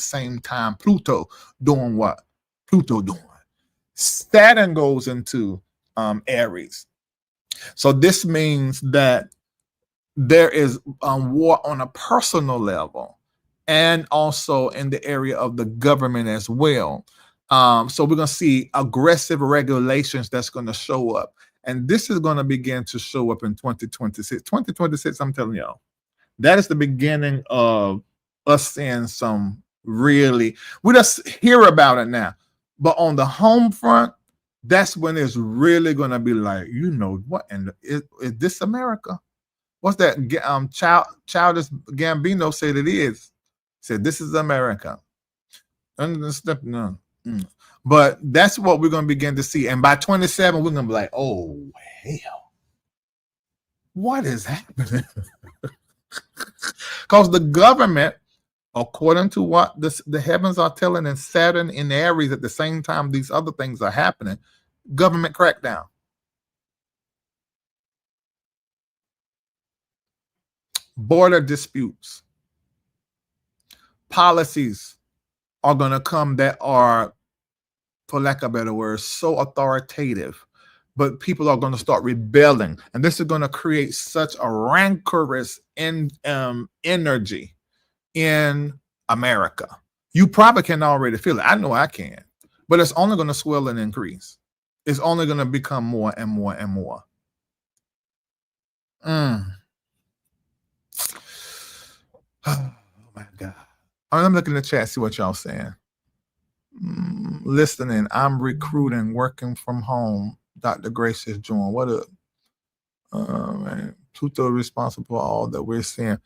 Speaker 1: same time. Pluto doing what? Pluto doing. Saturn goes into Aries. So this means that there is war on a personal level and also in the area of the government as well. So we're going to see aggressive regulations that's going to show up. And this is going to begin to show up in 2026. 2026, I'm telling y'all, that is the beginning of us seeing some really, we just hear about it now. But on the home front, that's when it's really going to be like, you know what, and is this America? What's that? Childish Gambino said it is. Said this is America. No. But that's what we're going to begin to see. And by 27, we're going to be like, oh, hell. What is happening? Because the government, according to what the heavens are telling, and Saturn in Aries at the same time these other things are happening, government crackdown. Border disputes. Policies are going to come that are, for lack of a better word, so authoritative. But people are going to start rebelling. And this is going to create such a rancorous energy in America. You probably can already feel it. I know I can. But it's only going to swell and increase. It's only going to become more and more and more. Oh my God. I'm looking at the chat, see what y'all saying. Listening, I'm recruiting, working from home. Dr. Grace is joined. What up? Man. Pluto responsible for all that we're seeing.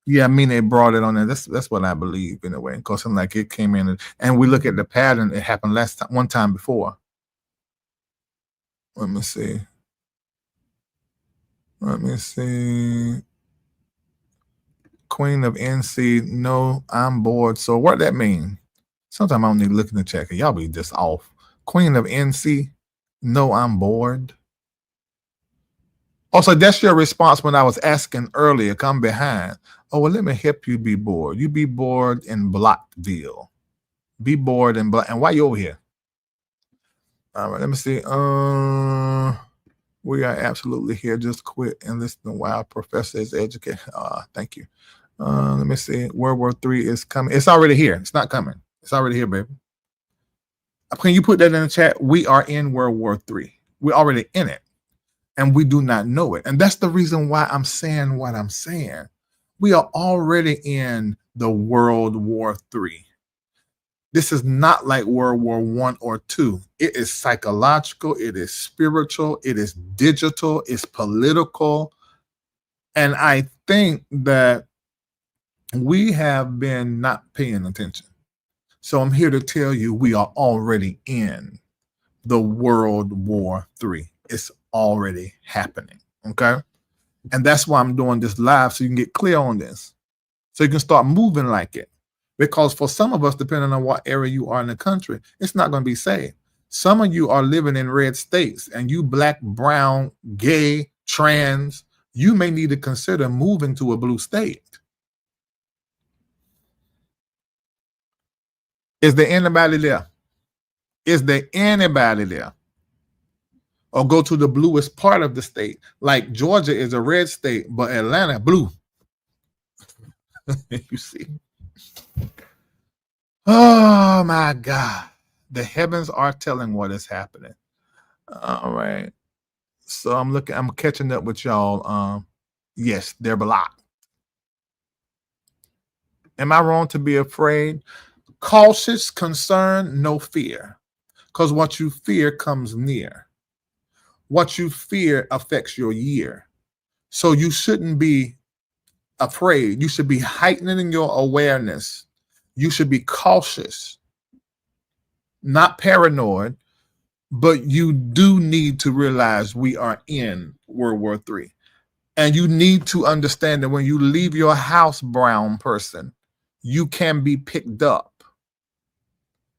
Speaker 1: Yeah, I mean, they brought it on there. That's what I believe in a way. Because I'm like, it came in, and we look at the pattern. It happened one time before. Let me see. Queen of NC, no, I'm bored. So what that mean? Sometimes I don't need to look in the chat. Y'all be just off. Queen of NC, no, I'm bored. Also, that's your response when I was asking earlier. Come behind. Oh, well, let me help you be bored. You be bored in Blockville. Be bored in Block. And why you over here? All right, let me see. We are absolutely here. Just quit and listen while Professor is educated. Thank you. Let me see. World War III is coming. It's already here. It's not coming. It's already here, baby. Can you put that in the chat? We are in World War III. We're already in it. And we do not know it. And that's the reason why I'm saying what I'm saying. We are already in the World War III. This is not like World War I or II. It is psychological, it is spiritual, it is digital, it's political. And I think that we have been not paying attention. So I'm here to tell you we are already in the World War III. It's already happening, okay? And that's why I'm doing this live, so you can get clear on this. So you can start moving like it. Because for some of us, depending on what area you are in the country, it's not going to be safe. Some of you are living in red states, and you black, brown, gay, trans, you may need to consider moving to a blue state. Is there anybody there? Is there anybody there? Or go to the bluest part of the state. Like Georgia is a red state, but Atlanta, blue. You see? Oh my God. The heavens are telling what is happening. All right. So I'm catching up with y'all. Yes, they're blocked. Am I wrong to be afraid? Cautious, concern, no fear. Because what you fear comes near. What you fear affects your year. So you shouldn't be afraid. You should be heightening your awareness. You should be cautious, not paranoid, but you do need to realize we are in World War III. And you need to understand that when you leave your house, brown person, you can be picked up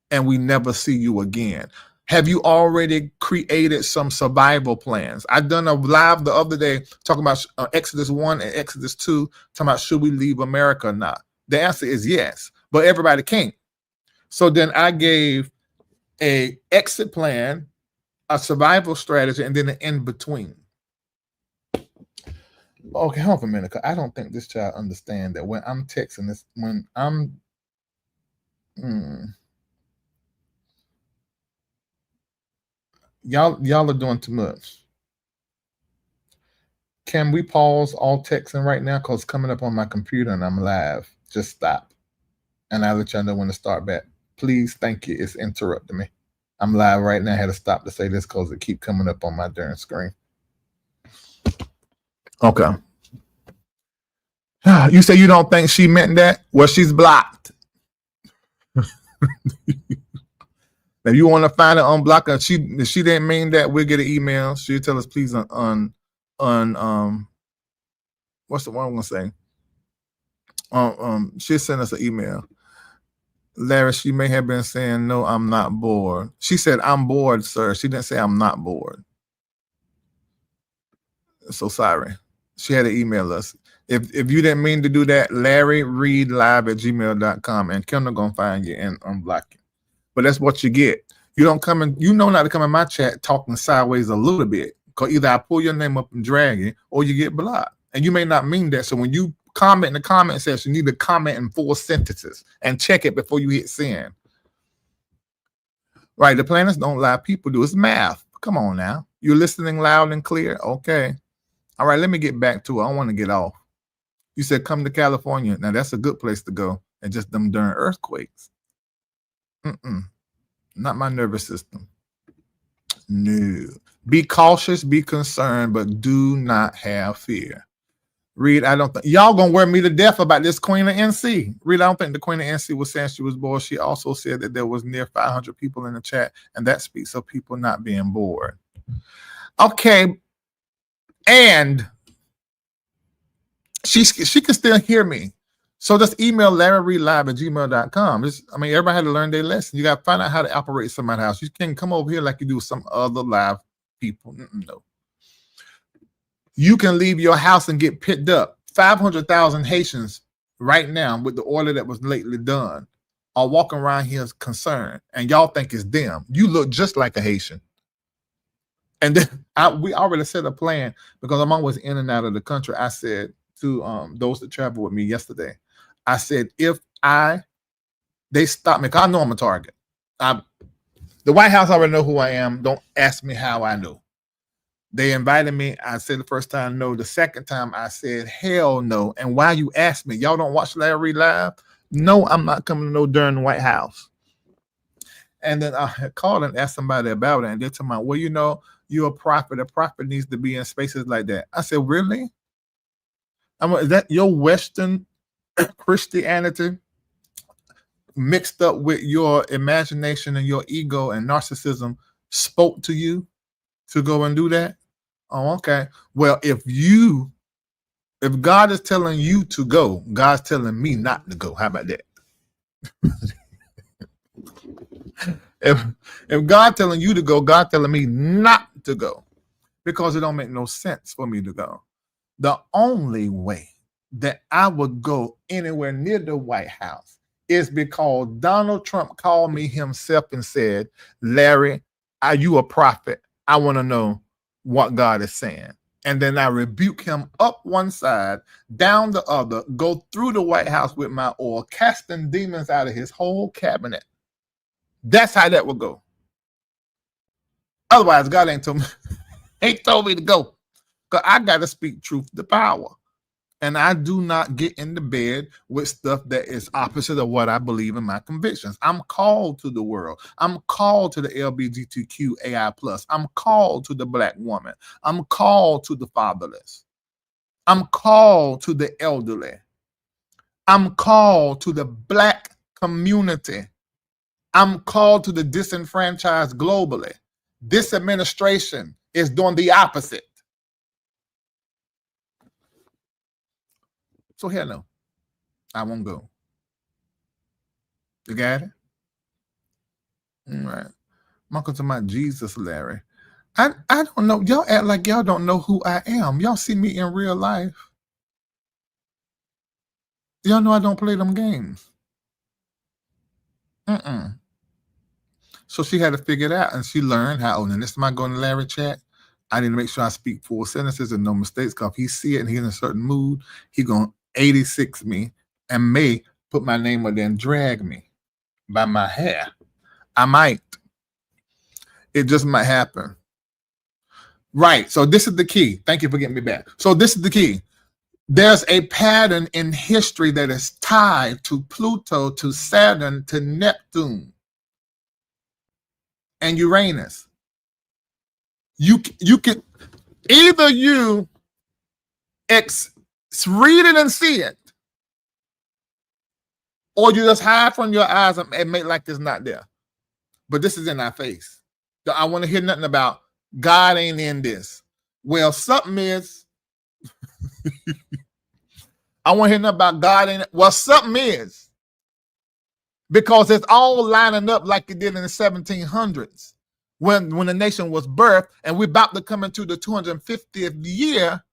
Speaker 1: and we never see you again. Have you already created some survival plans? I done a live the other day talking about Exodus 1 and Exodus 2, talking about should we leave America or not? The answer is yes, but everybody can't. So then I gave a exit plan, a survival strategy, and then an in-between. Okay, hold on a minute, because I don't think this child understands that when I'm texting this, when I'm... Y'all are doing too much. Can we pause all texting right now? Because it's coming up on my computer and I'm live. Just stop. And I'll let y'all know when to start back. Please, thank you. It's interrupting me. I'm live right now. I had to stop to say this because it keep coming up on my darn screen. Okay. You say you don't think she meant that? Well, she's blocked. If you want to find her, unblock her. If she didn't mean that, we'll get an email. She'll tell us, please, what's the one I'm gonna say? She'll send us an email. Larry, she may have been saying, no, I'm not bored. She said, I'm bored, sir. She didn't say I'm not bored. So sorry. She had to email us. If you didn't mean to do that, Larry Reid live@gmail.com, and Kendall gonna find you and unblock you. But that's what you get. You don't come in, you know not to come in my chat talking sideways a little bit. Because either I pull your name up and drag it, or you get blocked. And you may not mean that. So when you comment in the comment section, you need to comment in 4 sentences and check it before you hit send. Right, the planets don't lie, people do. It's math. Come on now. You're listening loud and clear? Okay. All right, let me get back to it. I want to get off. You said come to California. Now that's a good place to go. And just them darn earthquakes. Not my nervous system. No. Be cautious, be concerned, but do not have fear. Reid, I don't think y'all gonna wear me to death about this Queen of NC. Reid, I don't think the Queen of NC was saying she was bored. She also said that there was near 500 people in the chat, and that speaks of people not being bored. Okay, and she can still hear me. So just email LarryReidLive@gmail.com. Everybody had to learn their lesson. You got to find out how to operate somebody's house. You can't come over here like you do some other live people. No. You can leave your house and get picked up. 500,000 Haitians right now with the order that was lately done are walking around here concerned, and y'all think it's them. You look just like a Haitian. And then we already set a plan because I'm always in and out of the country. I said to those that travel with me yesterday, I said, if they stop me, because I know I'm a target. The White House already know who I am. Don't ask me how I know. They invited me. I said the first time no. The second time I said hell no. And why you ask me? Y'all don't watch Larry Live? No, I'm not coming to no darn White House. And then I had called and asked somebody about it, and they told me, well, you know, you're a prophet. A prophet needs to be in spaces like that. I said, really? Is that your Western Christianity mixed up with your imagination and your ego and narcissism spoke to you to go and do that? Oh, okay. Well, if God is telling you to go, God's telling me not to go. How about that? If God telling you to go, God telling me not to go, because it don't make no sense for me to go. The only way that I would go anywhere near the White House is because Donald Trump called me himself and said, Larry, are you a prophet? I want to know what God is saying. And then I rebuke him up one side, down the other, go through the White House with my oil, casting demons out of his whole cabinet. That's how that would go. Otherwise, God ain't told me to go. Because I got to speak truth to power. And I do not get into bed with stuff that is opposite of what I believe in my convictions. I'm called to the world. I'm called to the LGBTQAI+. I'm called to the Black woman. I'm called to the fatherless. I'm called to the elderly. I'm called to the Black community. I'm called to the disenfranchised globally. This administration is doing the opposite. So hell no, I won't go. You got it? All right. Welcome to my Jesus, Larry. I don't know. Y'all act like y'all don't know who I am. Y'all see me in real life. Y'all know I don't play them games. So she had to figure it out, and she learned how. And this time I go in the Larry chat, I need to make sure I speak full sentences and no mistakes, because if he see it and he's in a certain mood, he gonna 86 me and may put my name up there and drag me by my hair. I might. It just might happen. Right. So this is the key. Thank you for getting me back. So this is the key. There's a pattern in history that is tied to Pluto, to Saturn, to Neptune, and Uranus. You can either you read it and see it, or you just hide from your eyes and make like it's not there. But this is in our face. I want to hear nothing about God ain't in this. Well, something is. I want to hear nothing about God ain't. Well, something is. Because it's all lining up like it did in the 1700s when the nation was birthed, and we're about to come into the 250th year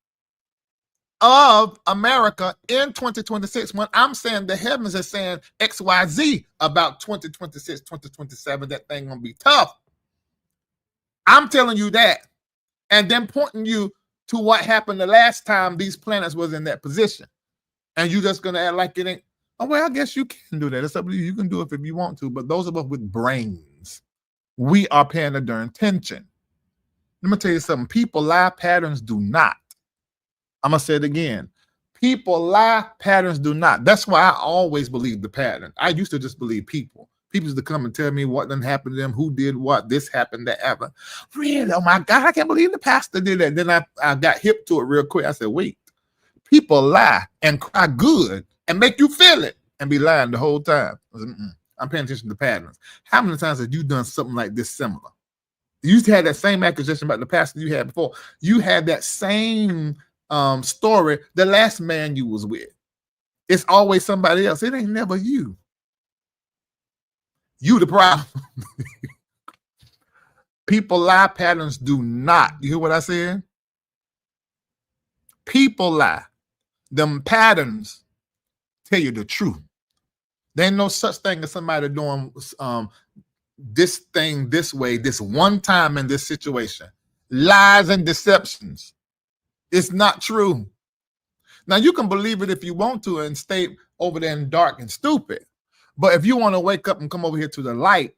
Speaker 1: of America in 2026, when I'm saying the heavens are saying XYZ about 2026, 2027, that thing gonna be tough. I'm telling you that, and then pointing you to what happened the last time these planets was in that position. And you just gonna act like it ain't. Oh, well, I guess you can do that. It's up to you. You can do it if you want to, but those of us with brains, we are paying a darn attention. Let me tell you something. People lie, patterns do not. I'm going to say it again. People lie, patterns do not. That's why I always believe the pattern. I used to just believe people. People used to come and tell me what done happened to them, who did what, this happened, that happened. Really? Oh my God, I can't believe the pastor did that. Then I got hip to it real quick. I said, wait, people lie and cry good and make you feel it and be lying the whole time. I said, I'm paying attention to patterns. How many times have you done something like this similar? You used to have that same accusation about the pastor you had before. You had that same story the last man you was with. It's always somebody else. It ain't never you. You the problem. People lie, patterns do not. You hear what I said? People lie. Them patterns tell you the truth. There ain't no such thing as somebody doing this thing this way, this one time in this situation. Lies and deceptions. It's not true. Now, you can believe it if you want to and stay over there in dark and stupid. But if you want to wake up and come over here to the light,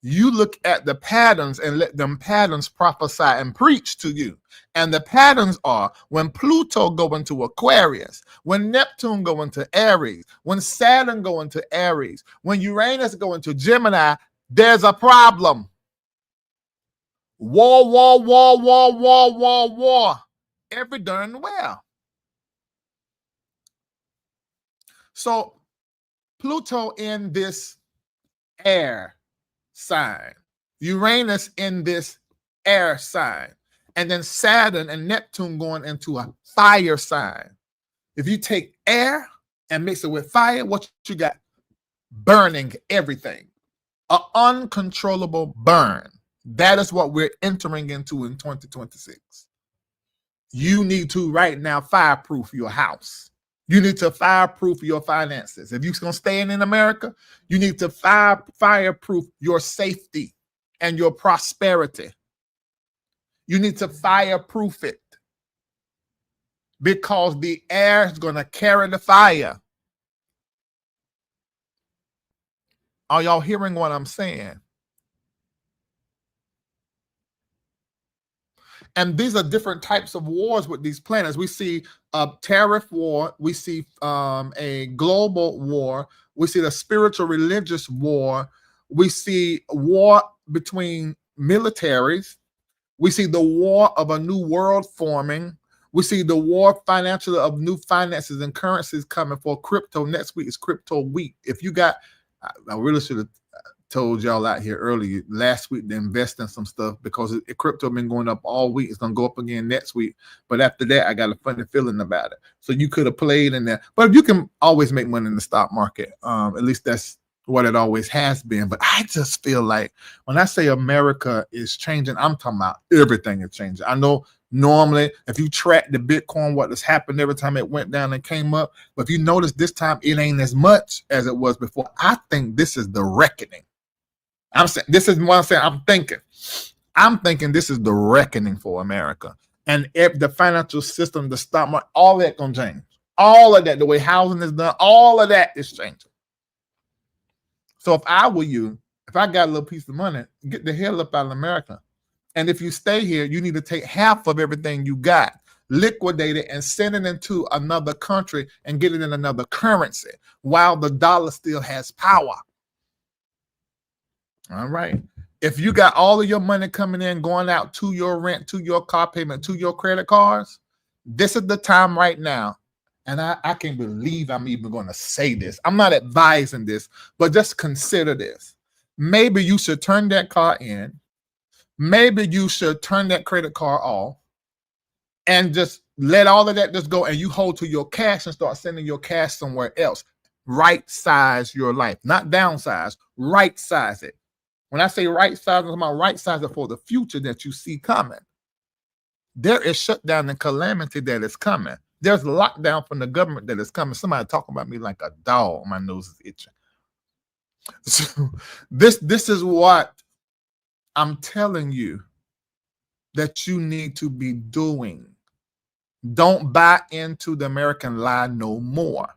Speaker 2: You look at the patterns and let them patterns prophesy and preach to you. And the patterns are when Pluto go into Aquarius, when Neptune go into Aries, when Saturn go into Aries, when Uranus go into Gemini, there's a problem. War, war, war, war, war, war, war. Every darn well. So Pluto in this air sign, Uranus in this air sign, and then Saturn and Neptune going into a fire sign. If you take air and mix it with fire, what you got? Burning everything. An uncontrollable burn. That is what we're entering into in 2026. You need to right now fireproof your house. You need to fireproof your finances. If you're going to stay in America, you need to fireproof your safety and your prosperity. You need to fireproof it because the air is going to carry the fire. Are y'all hearing what I'm saying? And these are different types of wars with these planets. We see a tariff war. We see a global war. We see the spiritual religious war. We see war between militaries. We see the war of a new world forming. We see the war financially of new finances and currencies coming for crypto. Next week is crypto week. If you got, I really should have told y'all out here earlier last week to invest in some stuff because crypto been going up all week. It's gonna go up again next week, but after that I got a funny feeling about it. So you could have played in there, but you can always make money in the stock market. At least that's what it always has been. But I just feel like when I say America is changing, I'm talking about everything is changing. I know normally if you track the Bitcoin, what has happened every time it went down and came up, but if you notice this time it ain't as much as it was before. I think this is the reckoning. I'm saying this is what I'm saying. I'm thinking this is the reckoning for America. And if the financial system, the stock market, all that gonna change. All of that, the way housing is done, all of that is changing. So if I were you, if I got a little piece of money, get the hell up out of America. And if you stay here, you need to take half of everything you got, liquidate it, and send it into another country and get it in another currency while the dollar still has power. All right. If you got all of your money coming in, going out to your rent, to your car payment, to your credit cards, this is the time right now. And I can't believe I'm even going to say this. I'm not advising this, but just consider this. Maybe you should turn that car in. Maybe you should turn that credit card off and just let all of that just go, and you hold to your cash and start sending your cash somewhere else. Right size your life, not downsize, right size it. When I say right size, I'm talking about right size it for the future that you see coming. There is shutdown and calamity that is coming. There's lockdown from the government that is coming. Somebody talking about me like a dog. My nose is itching. So this is what I'm telling you that you need to be doing. Don't buy into the American lie no more.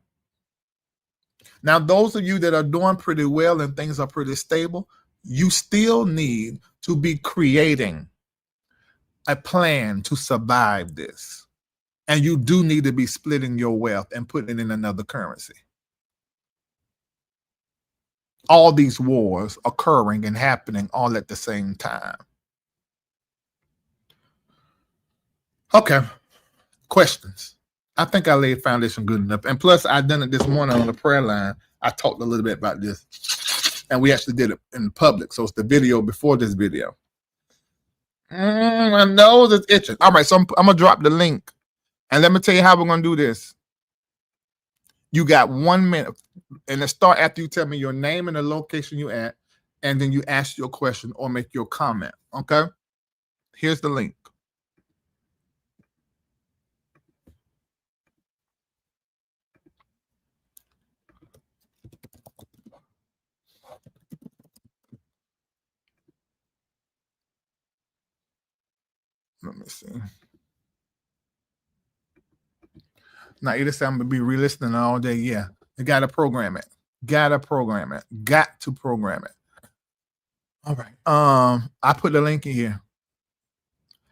Speaker 2: Now, those of you that are doing pretty well and things are pretty stable, you still need to be creating a plan to survive this. And you do need to be splitting your wealth and putting it in another currency. All these wars occurring and happening all at the same time. Okay. Questions? I think I laid foundation good enough. And plus, I done it this morning on the prayer line. I talked a little bit about this. And we actually did it in public. So it's the video before this video. My nose is itching. All right, so I'm going to drop the link. And let me tell you how we're going to do this. You got 1 minute. And let's start after you tell me your name and the location you're at. And then you ask your question or make your comment. Okay? Here's the link. Let me see. Now, either say I'm going to be re-listening all day. Yeah. You got to program it. Got to program it. Got to program it.
Speaker 1: All right. I put the link in here,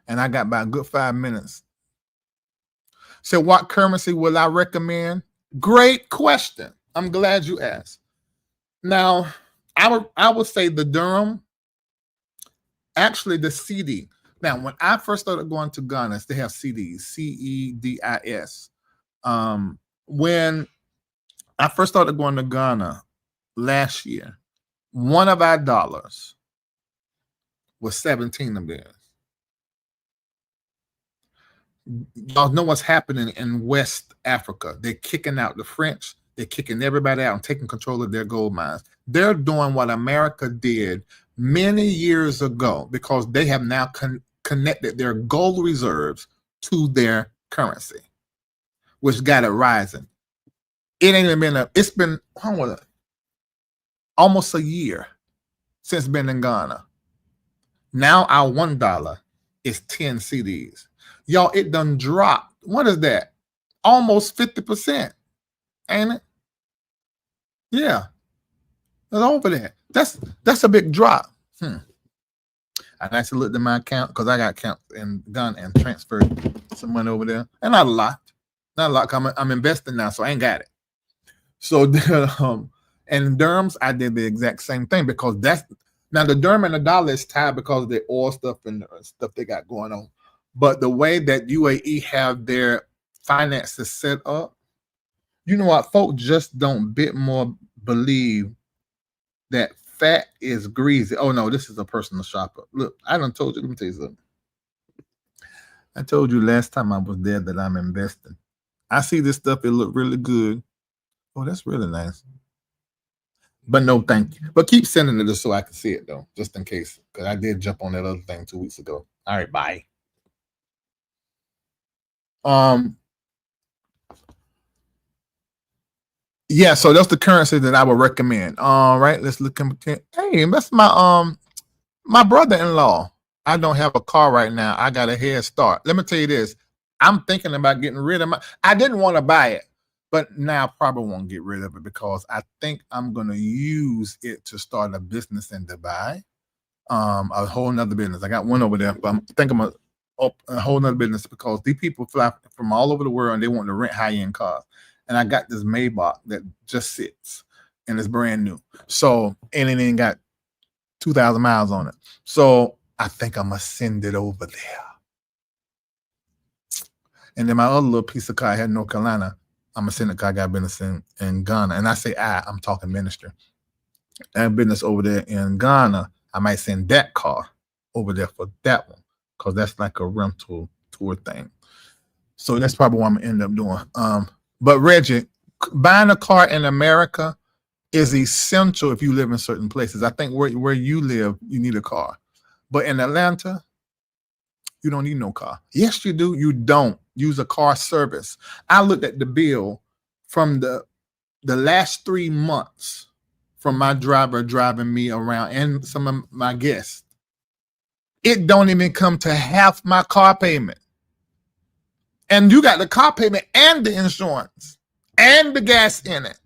Speaker 1: and I got about a good 5 minutes. So, what currency will I recommend? Great question. I'm glad you asked. Now, I would say the Durham, actually the CD. Now, when I first started going to Ghana, they have CDs, CEDIS. When I first started going to Ghana last year, one of our dollars was 17 of theirs. Y'all know what's happening in West Africa. They're kicking out the French. They're kicking everybody out and taking control of their gold mines. They're doing what America did many years ago because they have now connected their gold reserves to their currency, which got it rising. It ain't even been it's been almost a year since been in Ghana. Now our $1 is 10 CDs. Y'all, it done dropped. What is that? Almost 50%, ain't it? Yeah. It's over there. That's a big drop. I actually looked at my account because I got accounts in Ghana and transferred some money over there. And not a lot. Not a lot. I'm investing now, so I ain't got it. So and dirhams, I did the exact same thing because now the dirham and the dollar is tied because of the oil stuff and stuff they got going on. But the way that UAE have their finances set up, you know what? Folk just don't bit more believe that fat is greasy. Oh no, this is a personal shopper. Look, I done told you. Let me tell you something. I told you last time I was there that I'm investing. I see this stuff. It look really good. Oh, that's really nice. But no, thank you. But keep sending it just so I can see it though, just in case. Because I did jump on that other thing 2 weeks ago. All right, bye. Yeah, so that's the currency that I would recommend. All right, let's look at. Hey, that's my brother-in-law. I don't have a car right now. I got a head start. Let me tell you this. I'm thinking about getting rid of I didn't want to buy it, but now I probably won't get rid of it because I think I'm going to use it to start a business in Dubai. A whole nother business. I got one over there, but I think I'm going to open a whole nother business because these people fly from all over the world and they want to rent high-end cars. And I got this Maybach that just sits and it's brand new. So, and it ain't got 2,000 miles on it. So I think I'm going to send it over there. And then my other little piece of car I had in North Carolina, I'm going to send it because I got business in Ghana. And I say I'm talking ministry. I have business over there in Ghana. I might send that car over there for that one because that's like a rental tour thing. So that's probably what I'm going to end up doing. But Reggie, buying a car in America is essential if you live in certain places. I think where you live, you need a car. But in Atlanta, you don't need no car. Yes, you do. You don't. Use a car service. I looked at the bill from the last 3 months from my driver driving me around and some of my guests. It don't even come to half my car payment. And you got the car payment and the insurance and the gas in it.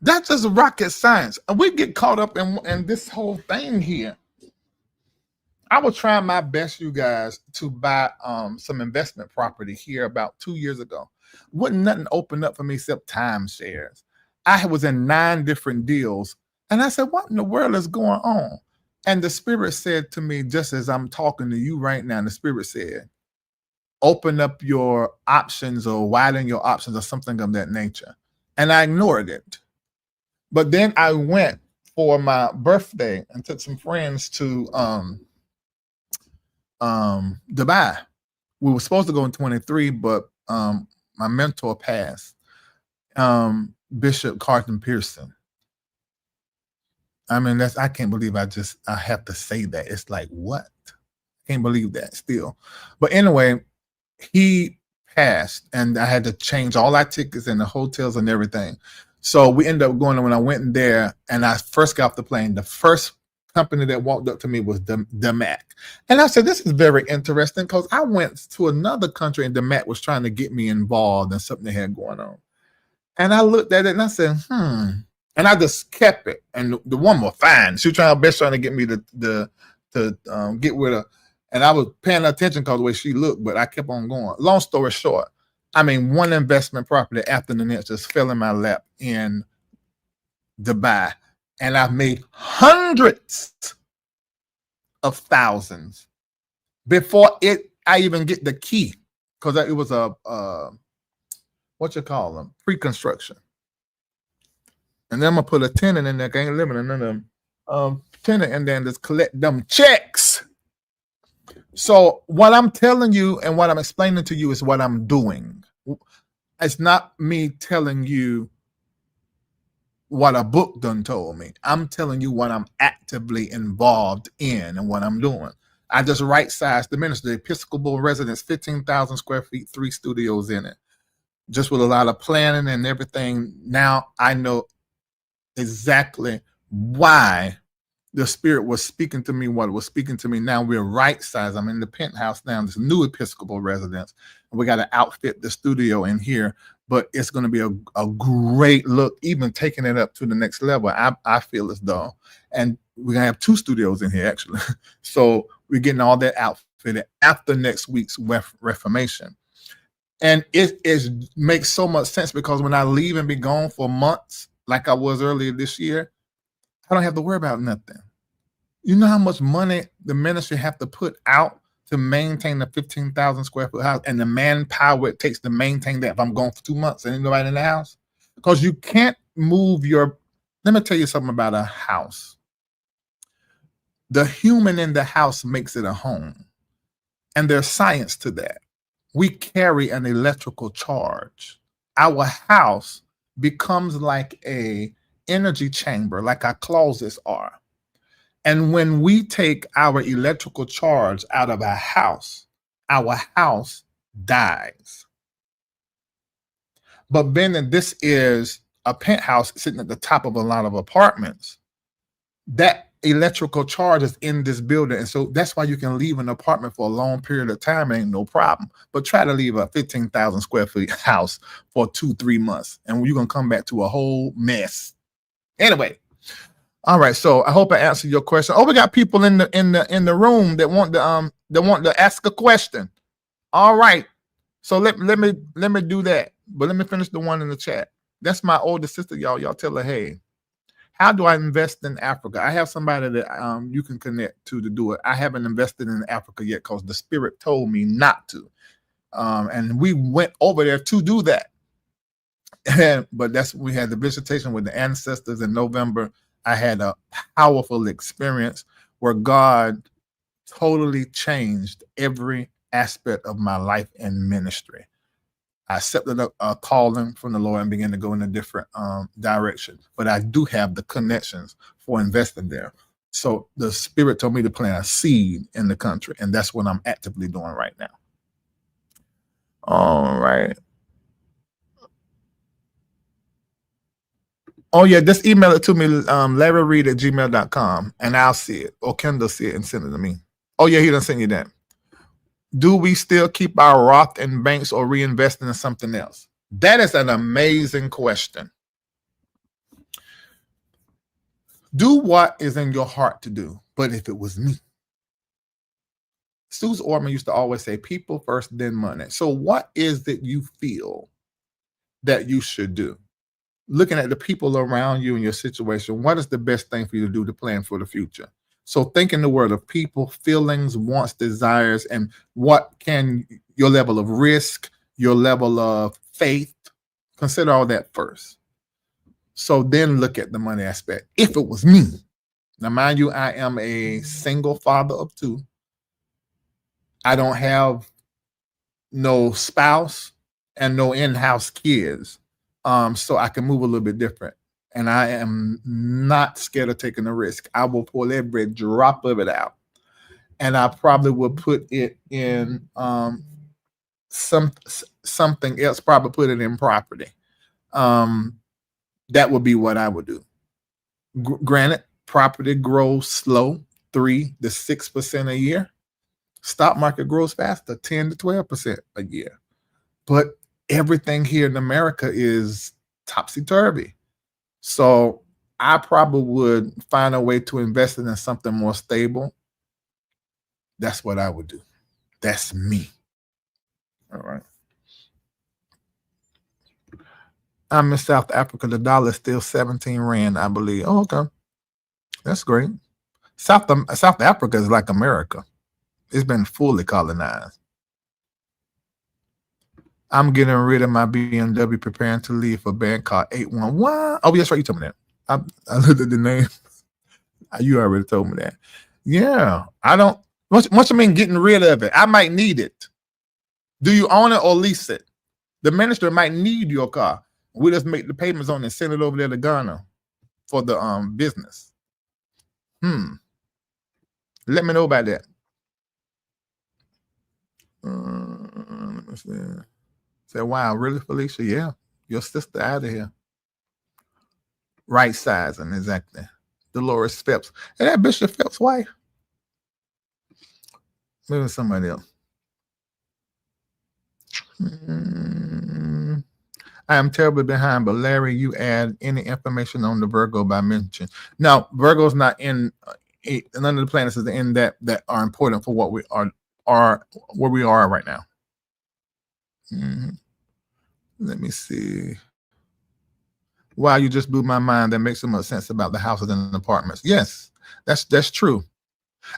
Speaker 1: That's just rocket science. And we get caught up in this whole thing here. I was trying my best, you guys, to buy some investment property here about 2 years ago. Wouldn't nothing open up for me except timeshares. I was in 9 different deals. And I said, what in the world is going on? And the Spirit said to me, just as I'm talking to you right now, the Spirit said, open up your options or widen your options or something of that nature. And I ignored it. But then I went for my birthday and took some friends to Dubai. We were supposed to go in 23, but my mentor passed, Bishop Carlton Pearson. I mean, I can't believe I have to say that. It's like, what? I can't believe that still. But anyway, he passed and I had to change all our tickets and the hotels and everything. So we ended up going, when I went in there and I first got off the plane, the first company that walked up to me was DMAC. And I said, this is very interesting because I went to another country and DMAC was trying to get me involved in something they had going on. And I looked at it and I said, And I just kept it. And the woman was fine. She was trying her best trying to get me to get with her. And I was paying attention because the way she looked, but I kept on going. Long story short, I mean, one investment property after the next just fell in my lap in Dubai. And I've made hundreds of thousands before I even get the key, because it was a what you call them, pre-construction. And then I'm gonna put a tenant in there. I ain't living in none of them. Tenant and then just collect them checks. So what I'm telling you and what I'm explaining to you is what I'm doing. It's not me telling you what a book done told me. I'm telling you what I'm actively involved in and what I'm doing. I just right-sized the ministry. The Episcopal residence, 15,000 square feet, 3 studios in it. Just with a lot of planning and everything. Now I know exactly why the Spirit was speaking to me, what it was speaking to me. Now we're right-sized. I'm in the penthouse now, this new Episcopal residence. We got to outfit the studio in here, but it's going to be a great look, even taking it up to the next level. I feel as though, and we're going to have 2 studios in here, actually. So we're getting all that outfitted after next week's Reformation. And it makes so much sense, because when I leave and be gone for months, like I was earlier this year, I don't have to worry about nothing. You know how much money the ministry have to put out to maintain the 15,000 square foot house and the manpower it takes to maintain that if I'm gone for 2 months and ain't nobody in the house? Because you can't move let me tell you something about a house. The human in the house makes it a home. And there's science to that. We carry an electrical charge. Our house becomes like a energy chamber, like our closets are. And when we take our electrical charge out of our house dies. But being that this is a penthouse sitting at the top of a lot of apartments, that electrical charge is in this building. And so that's why you can leave an apartment for a long period of time, ain't no problem. But try to leave a 15,000 square foot house for 2-3 months, and you're going to come back to a whole mess. Anyway. All right, so I hope I answered your question. Oh, we got people in the room that want to ask a question. All right, so let me do that, but let me finish the one in the chat. That's my older sister, y'all. Y'all tell her, hey, how do I invest in Africa? I have somebody that you can connect to do it. I haven't invested in Africa yet because the Spirit told me not to, and we went over there to do that. But we had the visitation with the ancestors in November. I had a powerful experience where God totally changed every aspect of my life and ministry. I accepted a calling from the Lord and began to go in a different direction. But I do have the connections for investing there. So the Spirit told me to plant a seed in the country, and that's what I'm actively doing right now. All right. Oh, yeah, just email it to me, LarryReid@gmail.com, and I'll see it. Or Kendall see it and send it to me. Oh, yeah, he done send you that. Do we still keep our Roth in banks or reinvest in something else? That is an amazing question. Do what is in your heart to do. But if it was me, Suze Orman used to always say, people first, then money. So what is it you feel that you should do? Looking at the people around you and your situation, what is the best thing for you to do to plan for the future? So think in the world of people, feelings, wants, desires, and what can your level of risk, your level of faith, consider all that first. So then look at the money aspect. If it was me, now mind you, I am a single father of 2. I don't have no spouse and no in-house kids. So I can move a little bit different. And I am not scared of taking a risk. I will pull every drop of it out. And I probably will put it in something else, probably put it in property. That would be what I would do. Granted, property grows slow, 3 to 6% a year. Stock market grows faster, 10 to 12% a year. But everything here in America is topsy-turvy. So I probably would find a way to invest it in something more stable. That's what I would do. That's me. All right. I'm in South Africa. The dollar is still 17 Rand, I believe. Oh, okay. That's great. South Africa is like America. It's been fully colonized. I'm getting rid of my BMW, preparing to leave for Bangkok 811. Oh, that's right. You told me that. I looked at the name. You already told me that. Yeah. I don't. What you mean getting rid of it? I might need it. Do you own it or lease it? The minister might need your car. We just make the payments on it and send it over there to Ghana for the business. Let me know about that. Let me see. Say, wow, really, Felicia? Yeah, your sister out of here. Right sizing, exactly. Dolores Phelps. And that Bishop Phelps' wife. Maybe somebody else. I am terribly behind, but Larry, you add any information on the Virgo by mention. Now, Virgo's not in none of the planets is in that are important for what we are where we are right now. Let me see. Wow, you just blew my mind. That makes so much sense about the houses and apartments. Yes, that's true.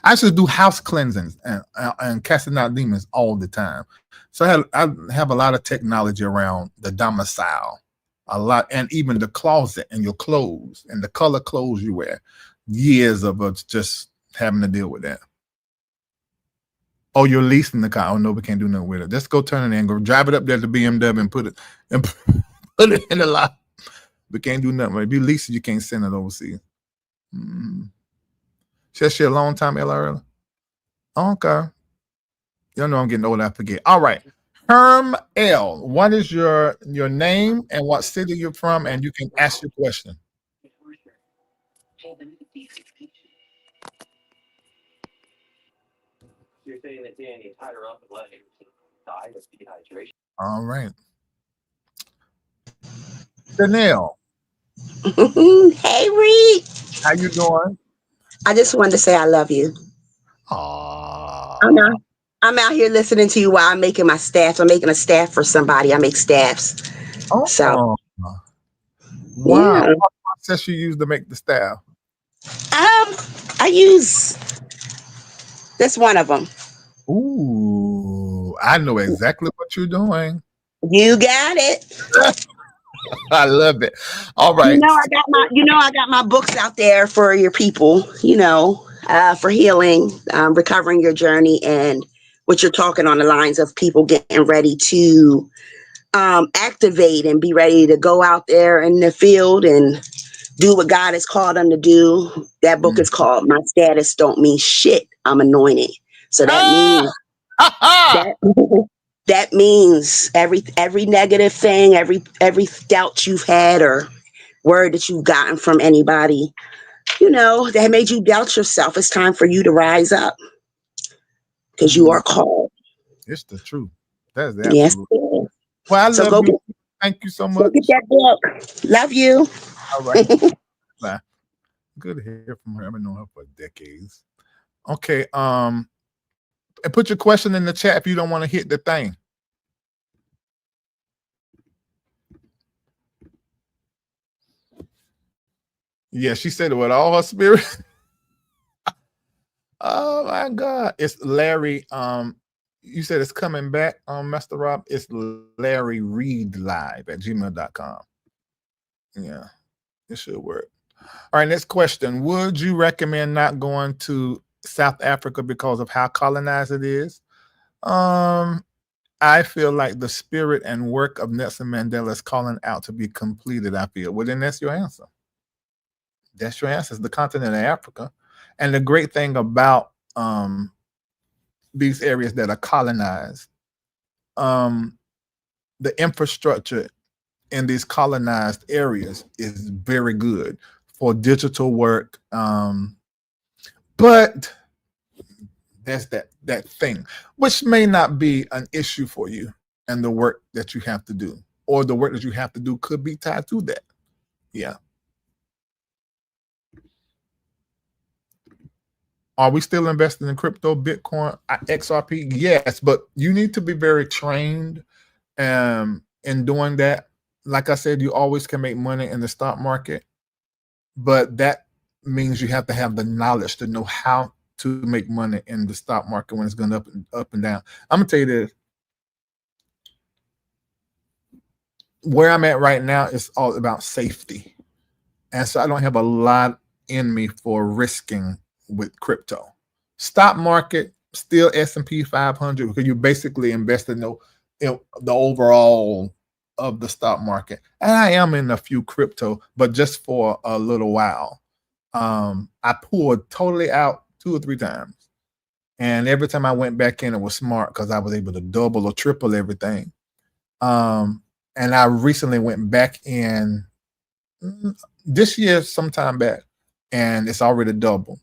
Speaker 1: I used to do house cleansings and casting out demons all the time. So I have a lot of technology around the domicile, a lot, and even the closet and your clothes and the color clothes you wear. Years of just having to deal with that. Oh, you're leasing the car. Oh no, we can't do nothing with it. Just go turn it and go drive it up there to BMW and put it in the lot. We can't do nothing. If you lease it, you can't send it overseas. She a long time LRL. Okay. You know I'm getting old, I forget. All right. Herm L. What is your name and what city you're from? And you can ask your question. All right. Chanel.
Speaker 5: Hey, Reid.
Speaker 1: How you doing?
Speaker 5: I just wanted to say I love you.
Speaker 1: Aww.
Speaker 5: I'm out here listening to you while I'm making my staffs. I'm making a staff for somebody. I make staffs.
Speaker 1: Oh.
Speaker 5: So,
Speaker 1: wow.
Speaker 5: yeah.
Speaker 1: What process you use to make the staff?
Speaker 5: I use this one of them.
Speaker 1: Ooh, I know exactly what you're doing.
Speaker 5: You got it.
Speaker 1: I love it. All right.
Speaker 5: I got my books out there for your people, for healing, recovering your journey, and what you're talking on the lines of people getting ready to activate and be ready to go out there in the field and do what God has called them to do. That book is called My Status Don't Mean Shit. I'm Anointed. So that means that means every negative thing, every doubt you've had or word that you've gotten from anybody, that made you doubt yourself. It's time for you to rise up because you are called.
Speaker 1: It's the truth. That's the
Speaker 5: Yes.
Speaker 1: absolute. Well, I love you. Thank you so much.
Speaker 5: Go get that book. Love you.
Speaker 1: All right. Bye. Good to hear from her. I've been knowing her for decades. Okay. And put your question in the chat if you don't want to hit the thing. Yeah, she said it with all her spirit. Oh my God. It's Larry. You said it's coming back, Master Rob. It's Larry Reid live at gmail.com. Yeah, it should work. All right, next question. Would you recommend not going to South Africa because of how colonized it is? I feel like the spirit and work of Nelson Mandela is calling out to be completed, I feel. Well, then that's your answer. That's your answer. It's the continent of Africa. And the great thing about these areas that are colonized, the infrastructure in these colonized areas is very good for digital work. But there's that thing, which may not be an issue for you and the work that you have to do. or the work that you have to do could be tied to that. Yeah. Are we still investing in crypto, Bitcoin, XRP? Yes, but you need to be very trained in doing that. Like I said, you always can make money in the stock market, but that means you have to have the knowledge to know how to make money in the stock market when it's going up and down. I'm gonna tell you this. Where I'm at right now is all about safety, and so I don't have a lot in me for risking with crypto. Stock market still S&P 500 because you basically invest in the overall of the stock market. And I am in a few crypto, but just for a little while. I pulled totally out 2 or 3 times, and every time I went back in, it was smart because I was able to double or triple everything. And I recently went back in this year sometime back, and it's already doubled.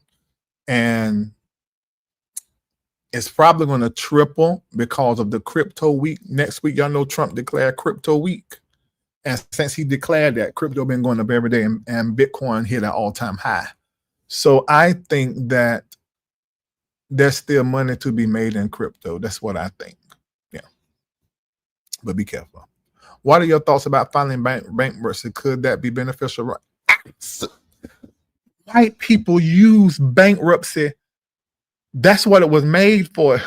Speaker 1: And it's probably going to triple because of the crypto week. Next week, y'all know Trump declared crypto week. And since he declared that, crypto been going up every day, and Bitcoin hit an all-time high. So I think that there's still money to be made in crypto. That's what I think. Yeah. But be careful. What are your thoughts about filing bankruptcy? Could that be beneficial? White people use bankruptcy. That's what it was made for.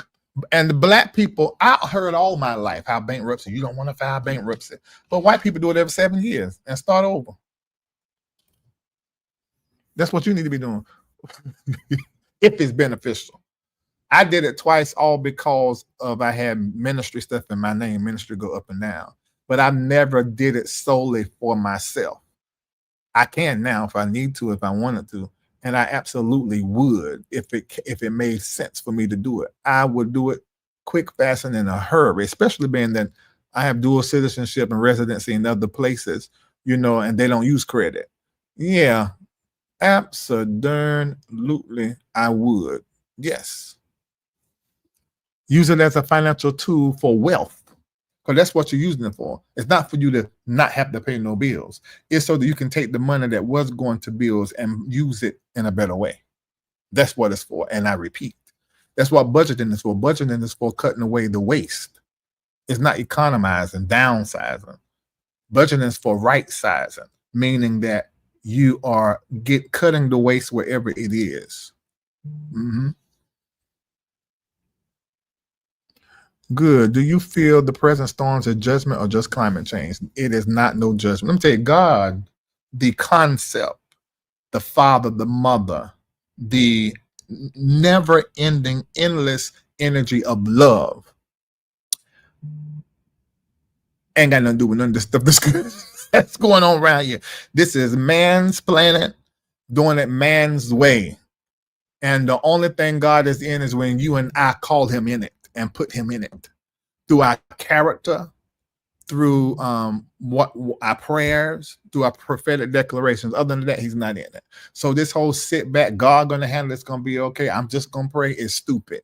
Speaker 1: And the black people, I heard all my life how bankruptcy, you don't want to file bankruptcy. But white people do it every 7 years and start over. That's what you need to be doing if it's beneficial. I did it twice, all because of I had ministry stuff in my name. Ministry go up and down. But I never did it solely for myself. I can now if I need to, if I wanted to. And I absolutely would if it made sense for me to do it. I would do it quick, fast, and in a hurry, especially being that I have dual citizenship and residency in other places, and they don't use credit. Yeah, absolutely, I would. Yes. Use it as a financial tool for wealth. Because that's what you're using it for. It's not for you to not have to pay no bills. It's so that you can take the money that was going to bills and use it in a better way. That's what it's for. And I repeat, that's what budgeting is for. Budgeting is for cutting away the waste. It's not economizing, downsizing. Budgeting is for right sizing, meaning that you are cutting the waste wherever it is. Mm-hmm. Good. Do you feel the present storms are judgment or just climate change? It is not no judgment. Let me tell you, God, the concept, the Father, the Mother, the never-ending, endless energy of love ain't got nothing to do with none of this stuff that's going on around here. This is man's planet, doing it man's way. And the only thing God is in is when you and I call him in it and put him in it through our character, through what our prayers, through our prophetic declarations. Other than that, he's not in it. So this whole sit back, God gonna handle it's gonna be okay, I'm just gonna pray is stupid.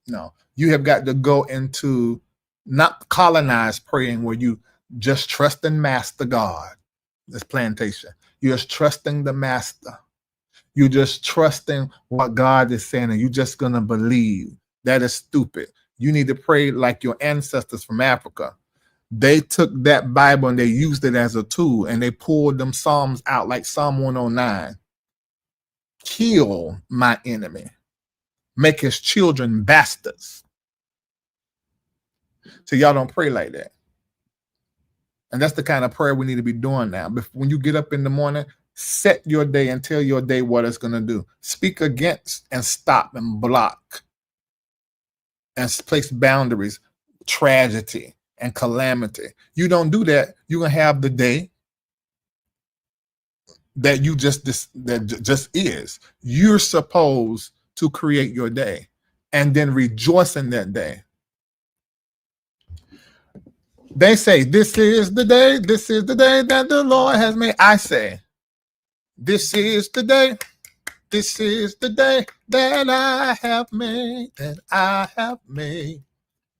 Speaker 1: No, you have got to go into not colonized praying where you just trust in Master God. This plantation, you're just trusting the Master. You're just trusting what God is saying, and you're just gonna believe. That is stupid. You need to pray like your ancestors from Africa. They took that Bible and they used it as a tool, and they pulled them Psalms out like Psalm 109. Kill my enemy. Make his children bastards. So y'all don't pray like that. And that's the kind of prayer we need to be doing now. When you get up in the morning, set your day and tell your day what it's going to do. Speak against and stop and block and place boundaries, tragedy and calamity. You don't do that, you're going to have the day that just is. You're supposed to create your day and then rejoice in that day. They say, this is the day that the Lord has made. I say, this is the day that I have made,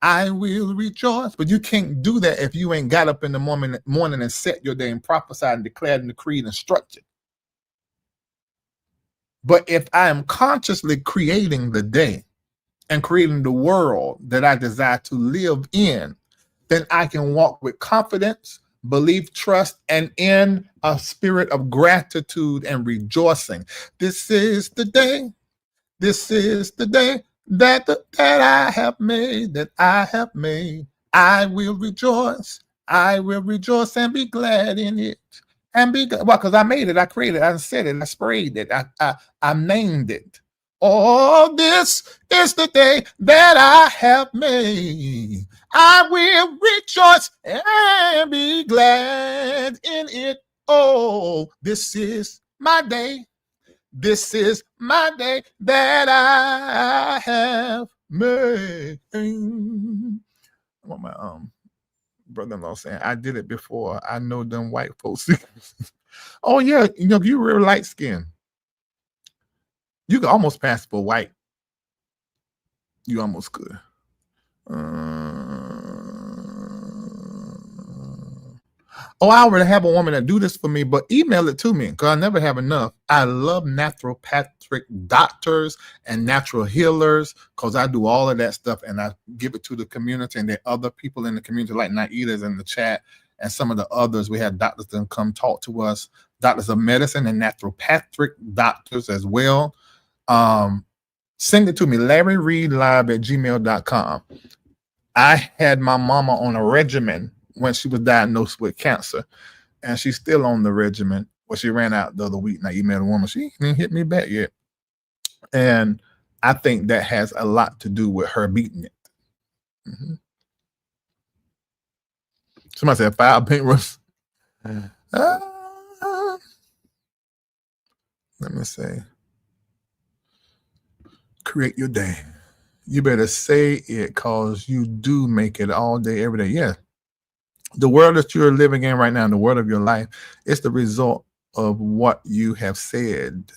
Speaker 1: I will rejoice. But you can't do that if you ain't got up in the morning and set your day and prophesied and declared and decreed and structured. But if I am consciously creating the day and creating the world that I desire to live in, then I can walk with confidence, belief, trust, and in a spirit of gratitude and rejoicing. This is the day. This is the day that I have made, that I have made. I will rejoice. I will rejoice and be glad in it. And be well, because I made it, I created it, I said it, I sprayed it, I named it. Oh, this is the day that I have made. I will rejoice and be glad in it. Oh, this is my day. This is my day that I have made. What my brother-in-law saying, I did it before. I know them white folks. Oh yeah, you real light skin. You could almost pass for white. You almost could. I already have a woman that do this for me, but email it to me because I never have enough. I love naturopathic doctors and natural healers because I do all of that stuff and I give it to the community, and there are other people in the community like Naida's in the chat and some of the others. We have doctors that come talk to us, doctors of medicine and naturopathic doctors as well. Send it to me, LarryReidLive@gmail.com. I had my mama on a regimen when she was diagnosed with cancer, and she's still on the regimen. Well, she ran out the other week, and I emailed a woman. She didn't hit me back yet. And I think that has a lot to do with her beating it. Mm-hmm. Somebody said 5 paintbrushes. Let me say, create your day. You better say it because you do make it all day, every day. Yeah. The world that you're living in right now, the world of your life, is the result of what you have said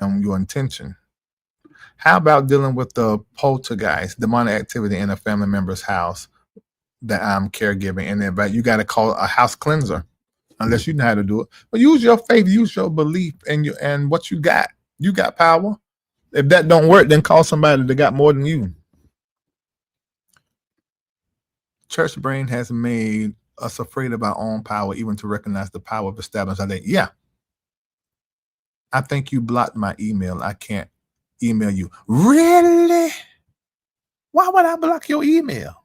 Speaker 1: and your intention. How about dealing with the poltergeist, demonic activity in a family member's house that I'm caregiving? And you got to call a house cleanser, unless you know how to do it. But use your faith, use your belief, and what you got. You got power. If that don't work, then call somebody that got more than you. Church brain has made us afraid of our own power, even to recognize the power of establishing our day. Yeah. I think you blocked my email. I can't email you. Really? Why would I block your email?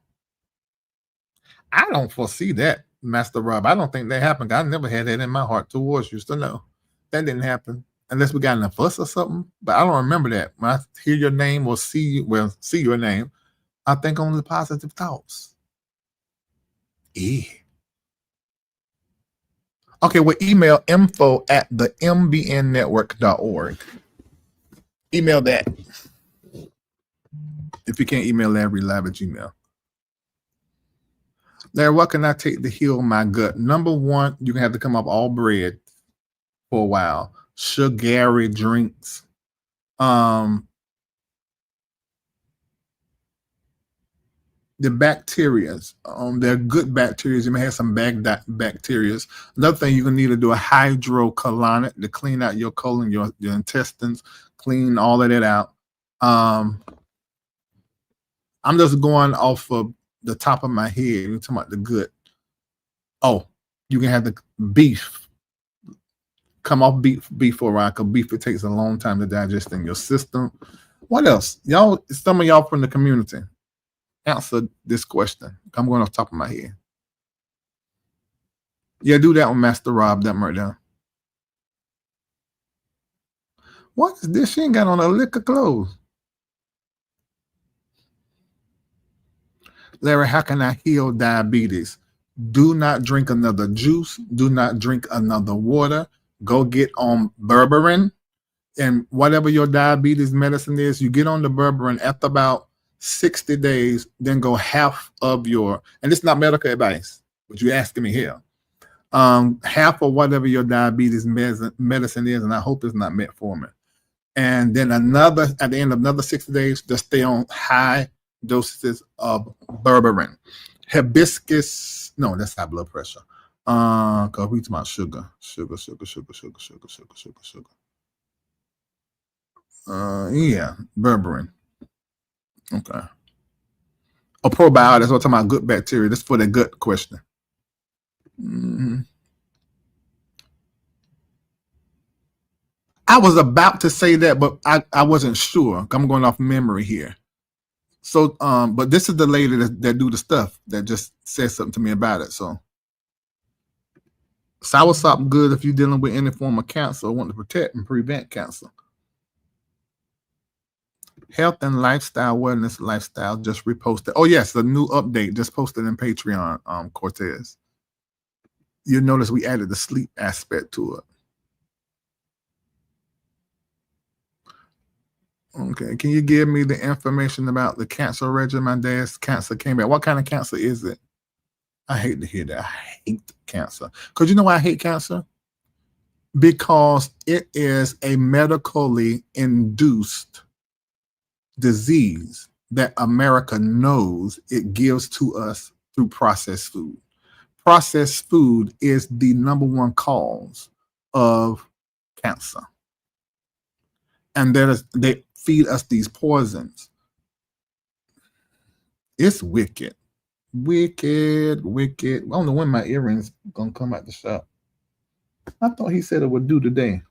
Speaker 1: I don't foresee that, Master Rob. I don't think that happened. I never had that in my heart towards you. So no, that didn't happen. Unless we got in a fuss or something. But I don't remember that. When I hear your name or see your name, I think only positive thoughts. Yeah. Okay, well, email info@thembnnetwork.org. Email that. If you can't email LarryLive@gmail. Larry, what can I take to heal my gut? Number one, you're going to have to come off all bread for a while. Sugary drinks. The bacteria, they're good bacteria. You may have some bad bacteria. Another thing, you're going to need to do a hydrocolonic to clean out your colon, your intestines, clean all of that out. I'm just going off of the top of my head. You're talking about the gut. Oh, you can have the beef. Come off beef for a while, because beef, it takes a long time to digest in your system. What else? Y'all, some of y'all from the community, answer this question. I'm going off the top of my head. Yeah, do that one, Master Rob, that right there. What is this? She ain't got on a lick of clothes. Larry, how can I heal diabetes? Do not drink another juice. Do not drink another water. Go get on berberine. And whatever your diabetes medicine is, you get on the berberine after about 60 days, then go half of your, and it's not medical advice, but you're asking me here, half of whatever your diabetes medicine is, and I hope it's not metformin. And then at the end of another 60 days, just stay on high doses of berberine. Hibiscus, no, that's high blood pressure. Cause we talking about sugar. Yeah, berberine. Okay. A probiotic, that's what I'm talking about, good bacteria. That's for the gut question. I was about to say that, but I wasn't sure. I'm going off memory here. So, but this is the lady that do the stuff that just said something to me about it. So, soursop good if you're dealing with any form of cancer or want to protect and prevent cancer. Health and lifestyle wellness lifestyle just reposted. Oh yes, the new update just posted in Patreon. Cortez. You'll notice we added the sleep aspect to it. Okay, can you give me the information about the cancer regimen? My dad's cancer came back. What kind of cancer is it? I hate to hear that. I hate cancer. Because you know why I hate cancer? Because it is a medically induced disease that America knows it gives to us through processed food. Processed food is the number one cause of cancer. And they feed us these poisons. It's wicked. Wicked. I don't know when my earrings gonna come out the shop. I thought he said it would do today.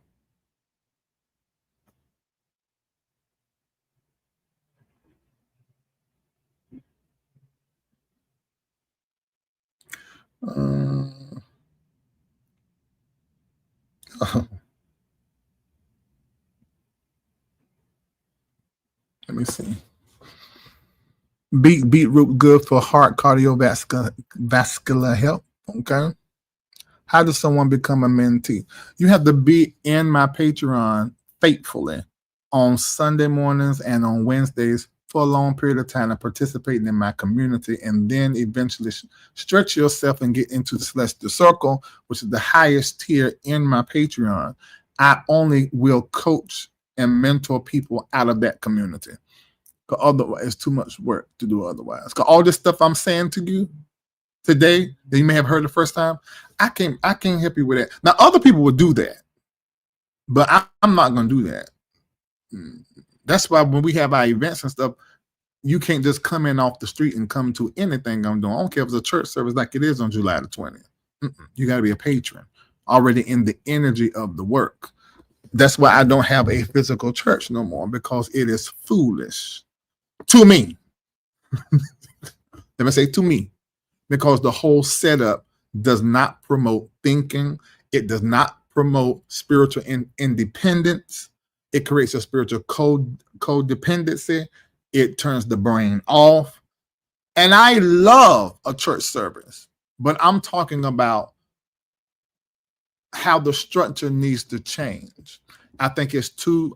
Speaker 1: Let me see. Beetroot good for heart cardiovascular health. Okay. How does someone become a mentee? You have to be in my Patreon faithfully on Sunday mornings and on Wednesdays for a long period of time and participating in my community, and then eventually stretch yourself and get into the Celestial Circle, which is the highest tier in my Patreon. I only will coach and mentor people out of that community. Because otherwise, it's too much work to do otherwise. Because all this stuff I'm saying to you today that you may have heard the first time, I can't help you with that. Now, other people will do that, but I'm not going to do that. That's why when we have our events and stuff, you can't just come in off the street and come to anything I'm doing. I don't care if it's a church service like it is on July the 20th. You got to be a patron, already in the energy of the work. That's why I don't have a physical church no more, because it is foolish to me. Let me say to me, because the whole setup does not promote thinking. It does not promote spiritual independence. It creates a spiritual codependency. It turns the brain off. And I love a church service, but I'm talking about how the structure needs to change. I think it's too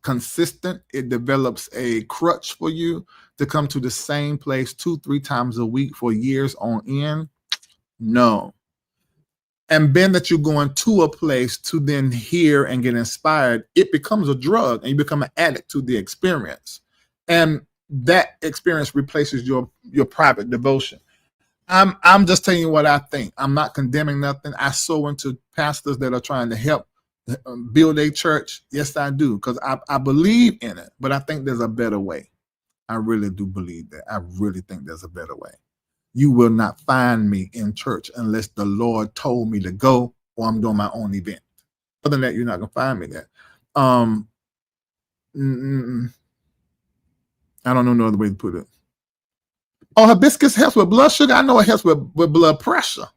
Speaker 1: consistent. It develops a crutch for you to come to the same place 2-3 times a week for years on end. No. And then that you're going to a place to then hear and get inspired, it becomes a drug and you become an addict to the experience. And that experience replaces your private devotion. I'm just telling you what I think. I'm not condemning nothing. I sow into pastors that are trying to help build a church. Yes, I do, because I believe in it, but I think there's a better way. I really do believe that. I really think there's a better way. You will not find me in church unless the Lord told me to go or I'm doing my own event. Other than that, you're not going to find me there. I don't know no other way to put it. Oh, hibiscus helps with blood sugar? I know it helps with blood pressure.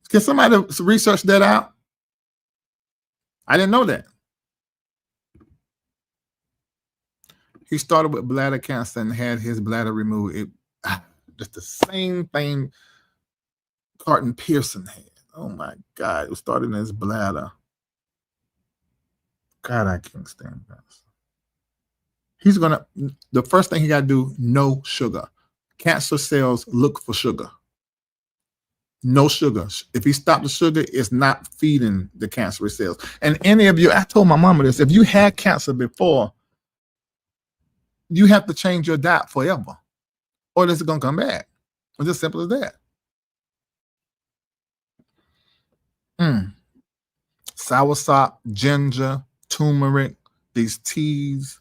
Speaker 1: Can somebody research that out? I didn't know that. He started with bladder cancer and had his bladder removed. Just the same thing Carton Pearson had. Oh my God. It was started in his bladder. God, I can't stand this. The first thing he got to do, no sugar. Cancer cells look for sugar. No sugar. If he stopped the sugar, it's not feeding the cancerous cells. And any of you, I told my mama this, if you had cancer before, you have to change your diet forever, or it's going to come back. It's as simple as that. Soursop, ginger, turmeric, these teas.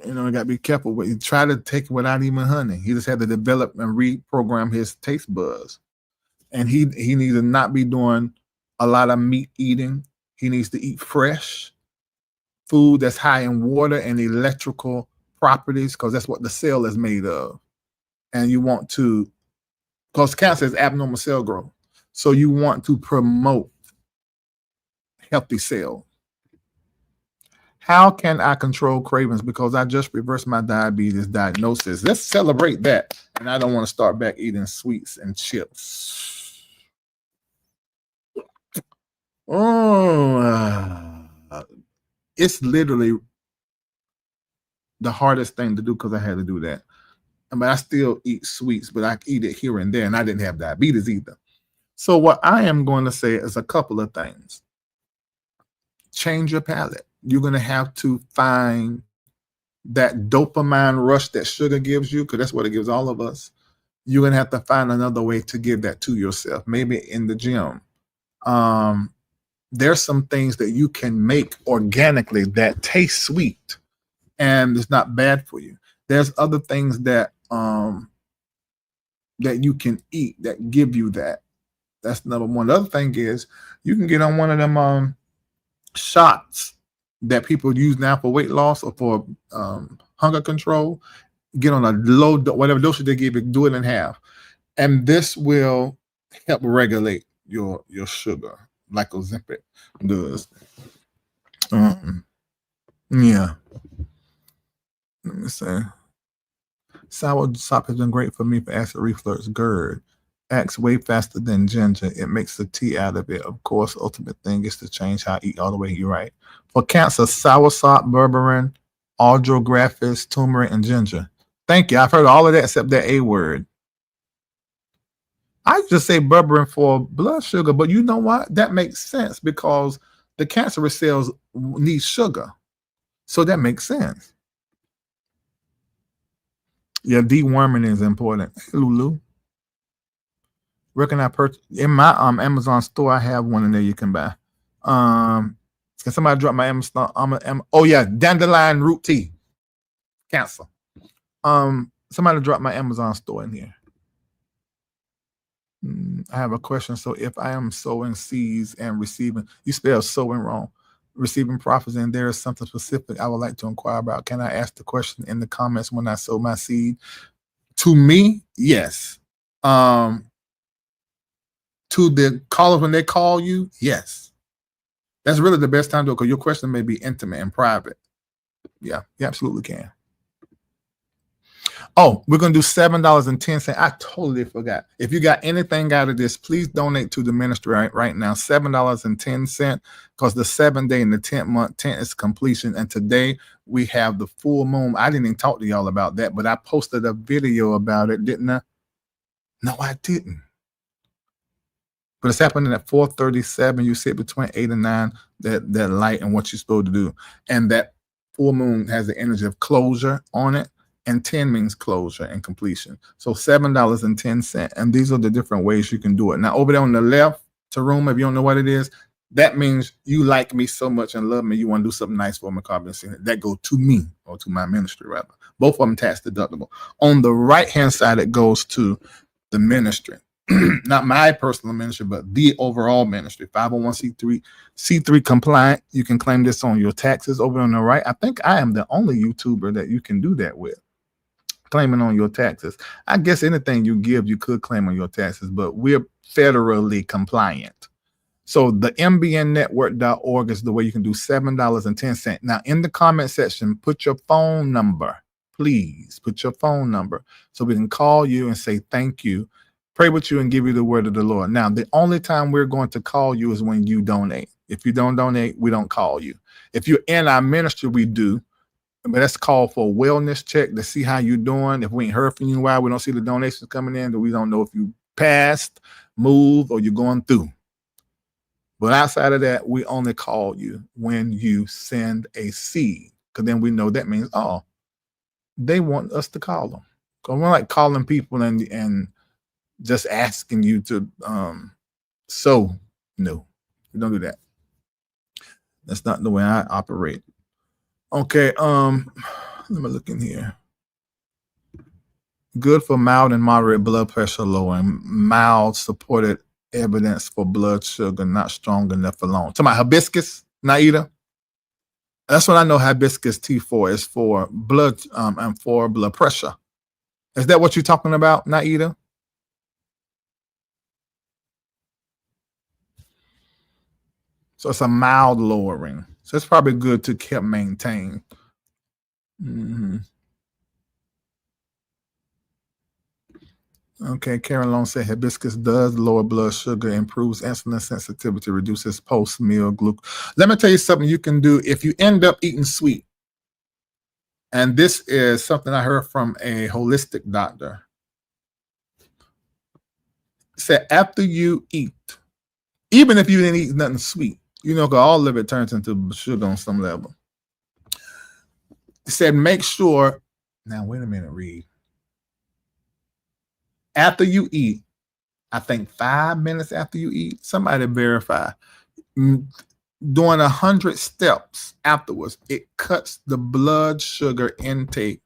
Speaker 1: You got to be careful. But you try to take it without even honey. He just had to develop and reprogram his taste buds. And he needs to not be doing a lot of meat eating. He needs to eat fresh food that's high in water and electrical properties, because that's what the cell is made of. And you want to, because cancer is abnormal cell growth. So you want to promote healthy cells. How can I control cravings? Because I just reversed my diabetes diagnosis. Let's celebrate that. And I don't want to start back eating sweets and chips. It's literally the hardest thing to do, because I had to do that. But I still eat sweets, but I eat it here and there, and I didn't have diabetes either. So what I am going to say is a couple of things. Change your palate. You're going to have to find that dopamine rush that sugar gives you, because that's what it gives all of us. You're going to have to find another way to give that to yourself, maybe in the gym. There's some things that you can make organically that taste sweet, and it's not bad for you. There's other things that that you can eat that give you that. That's number one. The other thing is you can get on one of them shots that people use now for weight loss or for hunger control. Get on a low, whatever dosage they give you, do it in half. And this will help regulate your sugar, like Ozempic does. Yeah. Let me see. Soursop has been great for me for acid reflux. GERD acts way faster than ginger. It makes the tea out of it. Of course, ultimate thing is to change how I eat all the way. You're right. For cancer, soursop, berberine, aldrographis, turmeric, and ginger. Thank you. I've heard all of that except that A word. I just say berberine for blood sugar, but you know what? That makes sense because the cancerous cells need sugar. So that makes sense. Yeah, deworming is important. Hey, Lulu. Where can I purchase? In my Amazon store, I have one in there you can buy. Can somebody drop my Amazon? Oh yeah, dandelion root tea. Cancer. Somebody drop my Amazon store in here. I have a question. So if I am sowing seeds and receiving, you spell sowing wrong, receiving profits, and there is something specific I would like to inquire about, can I ask the question in the comments when I sow my seed? To me, yes. To the callers when they call you, yes. That's really the best time to do it, because your question may be intimate and private. Yeah, you absolutely can. Oh, we're going to do $7.10. I totally forgot. If you got anything out of this, please donate to the ministry right now. $7.10, because the 7th day in the 10th month, 10 is completion. And today we have the full moon. I didn't even talk to y'all about that, but I posted a video about it, didn't I? No, I didn't. But it's happening at 4:37. You sit between 8 and 9, that light and what you're supposed to do. And that full moon has the energy of closure on it. And 10 means closure and completion. So $7.10. And these are the different ways you can do it. Now, over there on the left to room, if you don't know what it is, that means you like me so much and love me, you want to do something nice for me. That go to me, or to my ministry, rather. Both of them tax deductible. On the right-hand side, it goes to the ministry. Not my personal ministry, but the overall ministry. 501c3 compliant. You can claim this on your taxes. Over on the right, I think I am the only YouTuber that you can do that with. Claiming on your taxes. I guess anything you give, you could claim on your taxes, but we're federally compliant. So the mbnnetwork.org is the way you can do $7.10. Now, in the comment section, put your phone number. Please put your phone number so we can call you and say thank you, pray with you, and give you the word of the Lord. Now, the only time we're going to call you is when you donate. If you don't donate, we don't call you. If you're in our ministry, we do. But that's called for a wellness check to see how you're doing. If we ain't heard from you in a while, we don't see the donations coming in, then we don't know if you passed, moved, or you're going through. But outside of that, we only call you when you send a seed, because then we know that means, oh, they want us to call them. Because we're like calling people and just asking you to so no, we don't do that. That's not the way I operate. Okay, let me look in here. Good for mild and moderate blood pressure lowering. Mild supported evidence for blood sugar not strong enough alone. Talking about hibiscus, Naida. That's what I know hibiscus tea for, is for blood and for blood pressure. Is that what you're talking about, Naida? So it's a mild lowering. So it's probably good to keep maintained. Mm-hmm. Okay, Karen Long said hibiscus does lower blood sugar, improves insulin sensitivity, reduces post-meal glucose. Let me tell you something you can do if you end up eating sweet. And this is something I heard from a holistic doctor. Said after you eat, even if you didn't eat nothing sweet, you know, because all of it turns into sugar on some level. He said, make sure, now wait a minute, Reid. After you eat, I think 5 minutes after you eat, somebody verify. Doing 100 steps afterwards, it cuts the blood sugar intake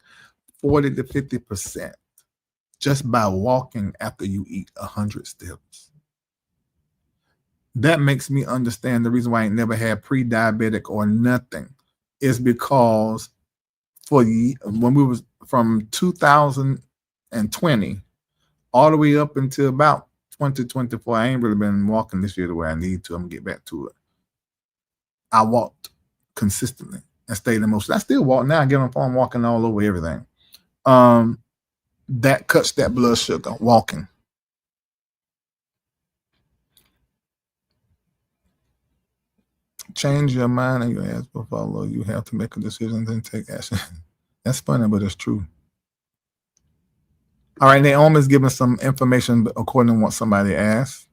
Speaker 1: 40 to 50% just by walking after you eat 100 steps. That makes me understand the reason why I ain't never had pre-diabetic or nothing is because when we was from 2020 all the way up until about 2024, I ain't really been walking this year the way I need to. I'm gonna get back to it. I walked consistently and stayed in motion. I still walk now. I get on the phone walking all over everything. That cuts that blood sugar, walking. Change your mind and your ass will follow. You have to make a decision and take action. That's funny, but it's true. All right, Naomi's giving some information according to what somebody asked.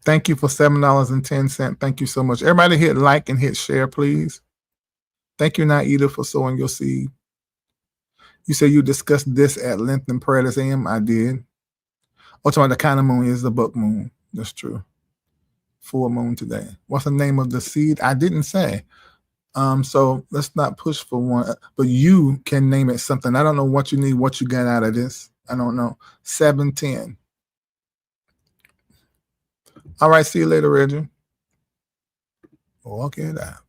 Speaker 1: Thank you for $7.10. Thank you so much. Everybody hit like and hit share, please. Thank you, Naida, for sowing your seed. You said you discussed this at length in prayer this AM. I did. Oh, talking about the kind of moon is the buck moon. That's true. Full moon today. What's the name of the seed? I didn't say. So let's not push for one, but you can name it something. I don't know what you need, what you got out of this. I don't know. 710. All right, see you later, Reggie. Walk it out.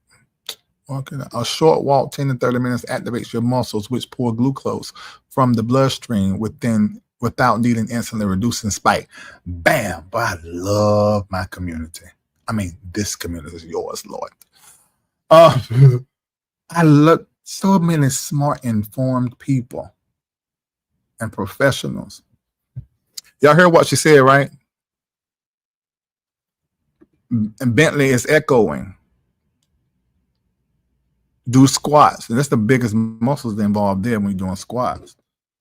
Speaker 1: Walk it out. A short walk, 10 to 30 minutes, activates your muscles, which pour glucose from the bloodstream without needing insulin, reducing spike. Bam! But I love my community. I mean, this community is yours, Lord. I love so many smart, informed people and professionals. Y'all heard what she said, right? And Bentley is echoing. Do squats. And that's the biggest muscles involved there when you're doing squats.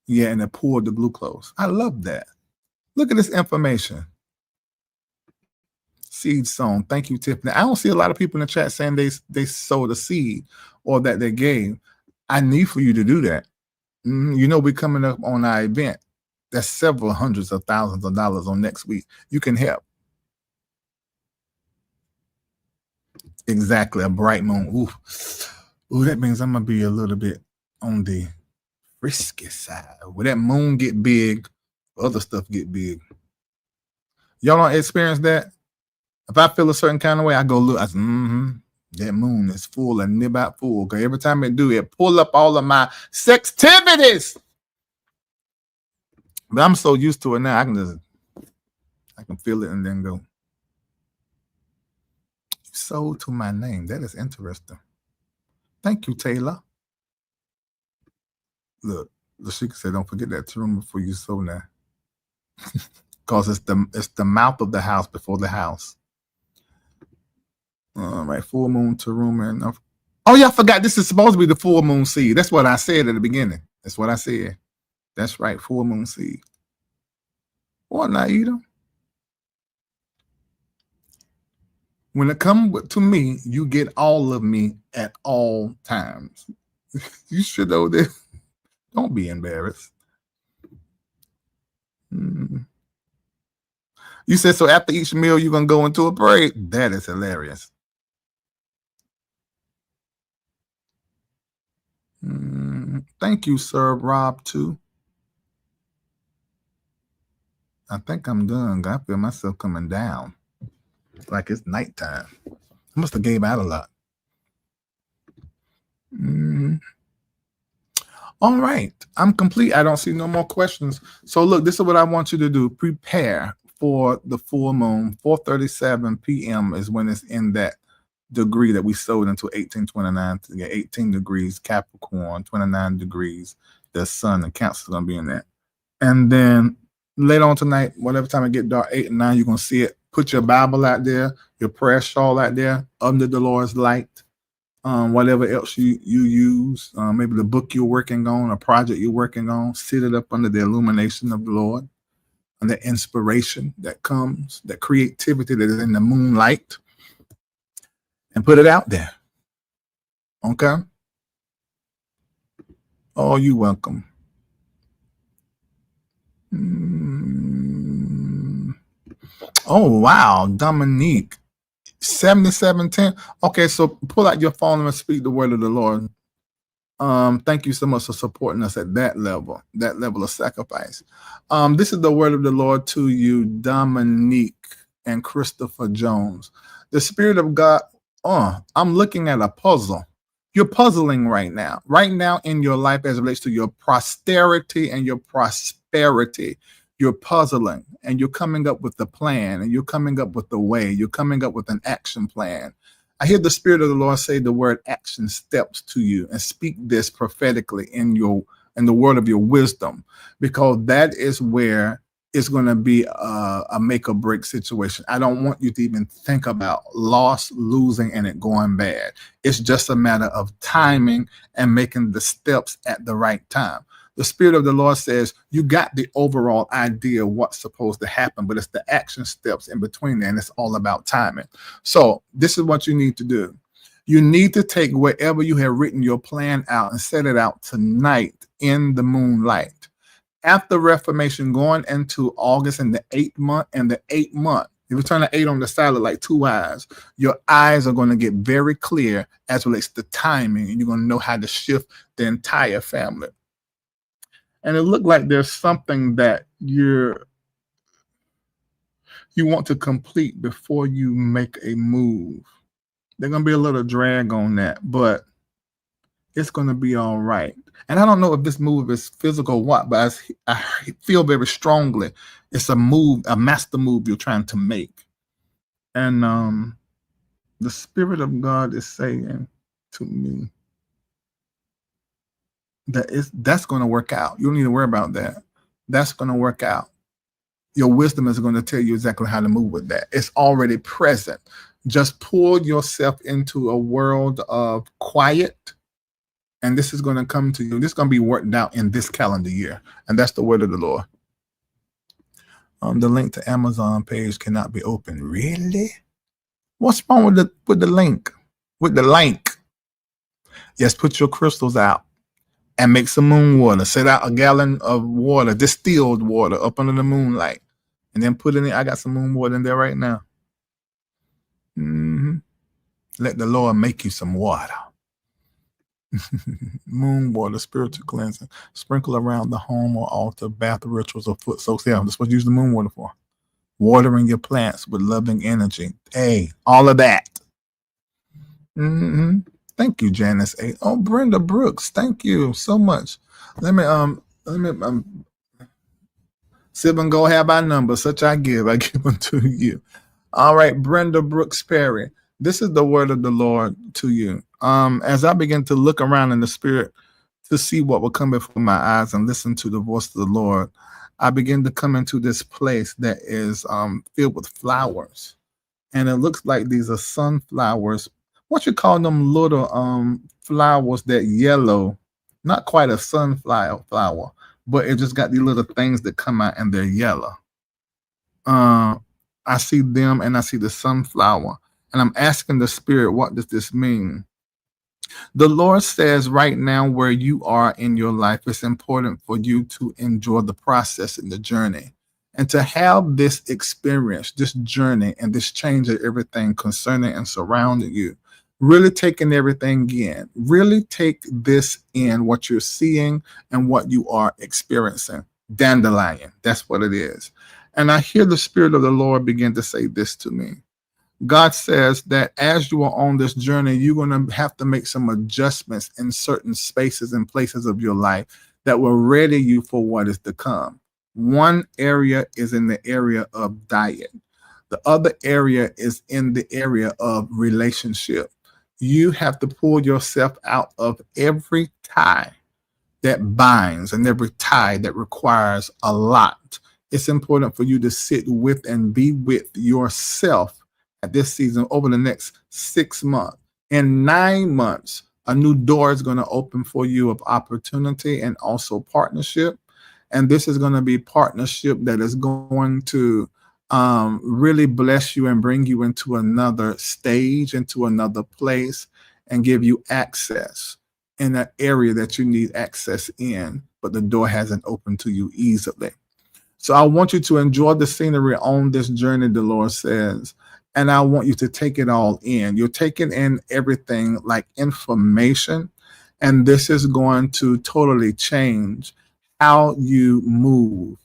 Speaker 1: Yeah, and it poured the glucose. I love that. Look at this information. Seed sown. Thank you, Tiffany. I don't see a lot of people in the chat saying they sowed a seed or that they gave. I need for you to do that. You know, we're coming up on our event. That's several hundreds of thousands of dollars on next week. You can help. Exactly, a bright moon. Ooh, that means I'm gonna be a little bit on the risky side. When that moon get big, other stuff get big. Y'all don't experience that? If I feel a certain kind of way, I go look. I say, that moon is full and about full. Okay, every time it do, it pull up all of my sextivities. But I'm so used to it now. I can feel it and then go. You sold to my name. That is interesting. Thank you, Taylor. Look, Lashika said, don't forget that room before you sow now. Because it's the mouth of the house before the house. All right, full moon to room and oh yeah, I forgot this is supposed to be the full moon seed. That's what I said at the beginning. That's what I said. That's right, full moon seed. What, Naida? When it comes to me, you get all of me at all times. You should know this. Don't be embarrassed. You said, so after each meal, you're going to go into a break. That is hilarious. Thank you, Sir Rob, too. I think I'm done. I feel myself coming down. Like it's nighttime. I must have gave out a lot. All right. I'm complete. I don't see no more questions. So look, this is what I want you to do. Prepare for the full moon. 4:37 p.m. is when it's in that degree that we sold into 1829 to get 18 degrees Capricorn, 29 degrees. The sun and Cancer is going to be in that. And then later on tonight, whatever time it get dark, 8 and 9, you're going to see it. Put your Bible out there, your prayer shawl out there, under the Lord's light. Whatever else you use, maybe the book you're working on, a project you're working on, sit it up under the illumination of the Lord and the inspiration that comes, the creativity that is in the moonlight, and put it out there. Okay? Oh, you're welcome. Oh, wow, Dominique. 7710. Okay, so pull out your phone and speak the word of the Lord. Thank you so much for supporting us at that level of sacrifice. This is the word of the Lord to you, Dominique and Christopher Jones. The Spirit of God. I'm looking at a puzzle. You're puzzling right now in your life as it relates to your posterity and your prosperity. You're puzzling and you're coming up with the plan and you're coming up with the way. You're coming up with an action plan. I hear the Spirit of the Lord say the word action steps to you and speak this prophetically in the word of your wisdom, because that is where it's going to be a make or break situation. I don't want you to even think about loss, losing, and it going bad. It's just a matter of timing and making the steps at the right time. The Spirit of the Lord says you got the overall idea of what's supposed to happen, but it's the action steps in between there, and it's all about timing. So this is what you need to do. You need to take wherever you have written your plan out and set it out tonight in the moonlight. After Reformation, going into August and the 8th month, if you turn the 8 on the side, like 2 eyes, your eyes are going to get very clear as relates to timing, and you're going to know how to shift the entire family. And it looked like there's something that you want to complete before you make a move. There's going to be a little drag on that, but it's going to be all right. And I don't know if this move is physical or what, but I feel very strongly it's a move, a master move you're trying to make. And the Spirit of God is saying to me that's going to work out. You don't need to worry about that. That's going to work out. Your wisdom is going to tell you exactly how to move with that. It's already present. Just pull yourself into a world of quiet, and this is going to come to you. This is going to be worked out in this calendar year, and that's the word of the Lord. The link to Amazon page cannot be opened. Really? What's wrong with the link? With the link? Yes, put your crystals out and make some moon water. Set out a gallon of water, distilled water, up under the moonlight, and then put it in. I got some moon water in there right now. Let the Lord make you some water. Moon water, spiritual cleansing. Sprinkle around the home or altar, bath rituals, or foot soaks. Yeah, that's what you use the moon water for. Watering your plants with loving energy. Hey, all of that. Thank you, Janice. Oh, Brenda Brooks, thank you so much. Let me sip and go have our number, such I give them to you. All right, Brenda Brooks Perry. This is the word of the Lord to you. As I begin to look around in the spirit to see what will come before my eyes and listen to the voice of the Lord, I begin to come into this place that is filled with flowers. And it looks like these are sunflowers. What you call them little flowers that yellow, not quite a sunflower flower, but it just got these little things that come out and they're yellow. I see them and I see the sunflower. And I'm asking the Spirit, what does this mean? The Lord says right now where you are in your life, it's important for you to enjoy the process and the journey. And to have this experience, this journey, and this change of everything concerning and surrounding you, really taking everything in, really take this in, what you're seeing and what you are experiencing. Dandelion, that's what it is. And I hear the Spirit of the Lord begin to say this to me. God says that as you are on this journey, you're going to have to make some adjustments in certain spaces and places of your life that will ready you for what is to come. One area is in the area of diet. The other area is in the area of relationship. You have to pull yourself out of every tie that binds and every tie that requires a lot. It's important for you to sit with and be with yourself at this season over the next 6 months. In 9 months, a new door is going to open for you of opportunity and also partnership. And this is going to be partnership that is going to really bless you and bring you into another stage, into another place, and give you access in an area that you need access in, but the door hasn't opened to you easily. So I want you to enjoy the scenery on this journey, the Lord says, and I want you to take it all in. You're taking in everything like information, and this is going to totally change how you move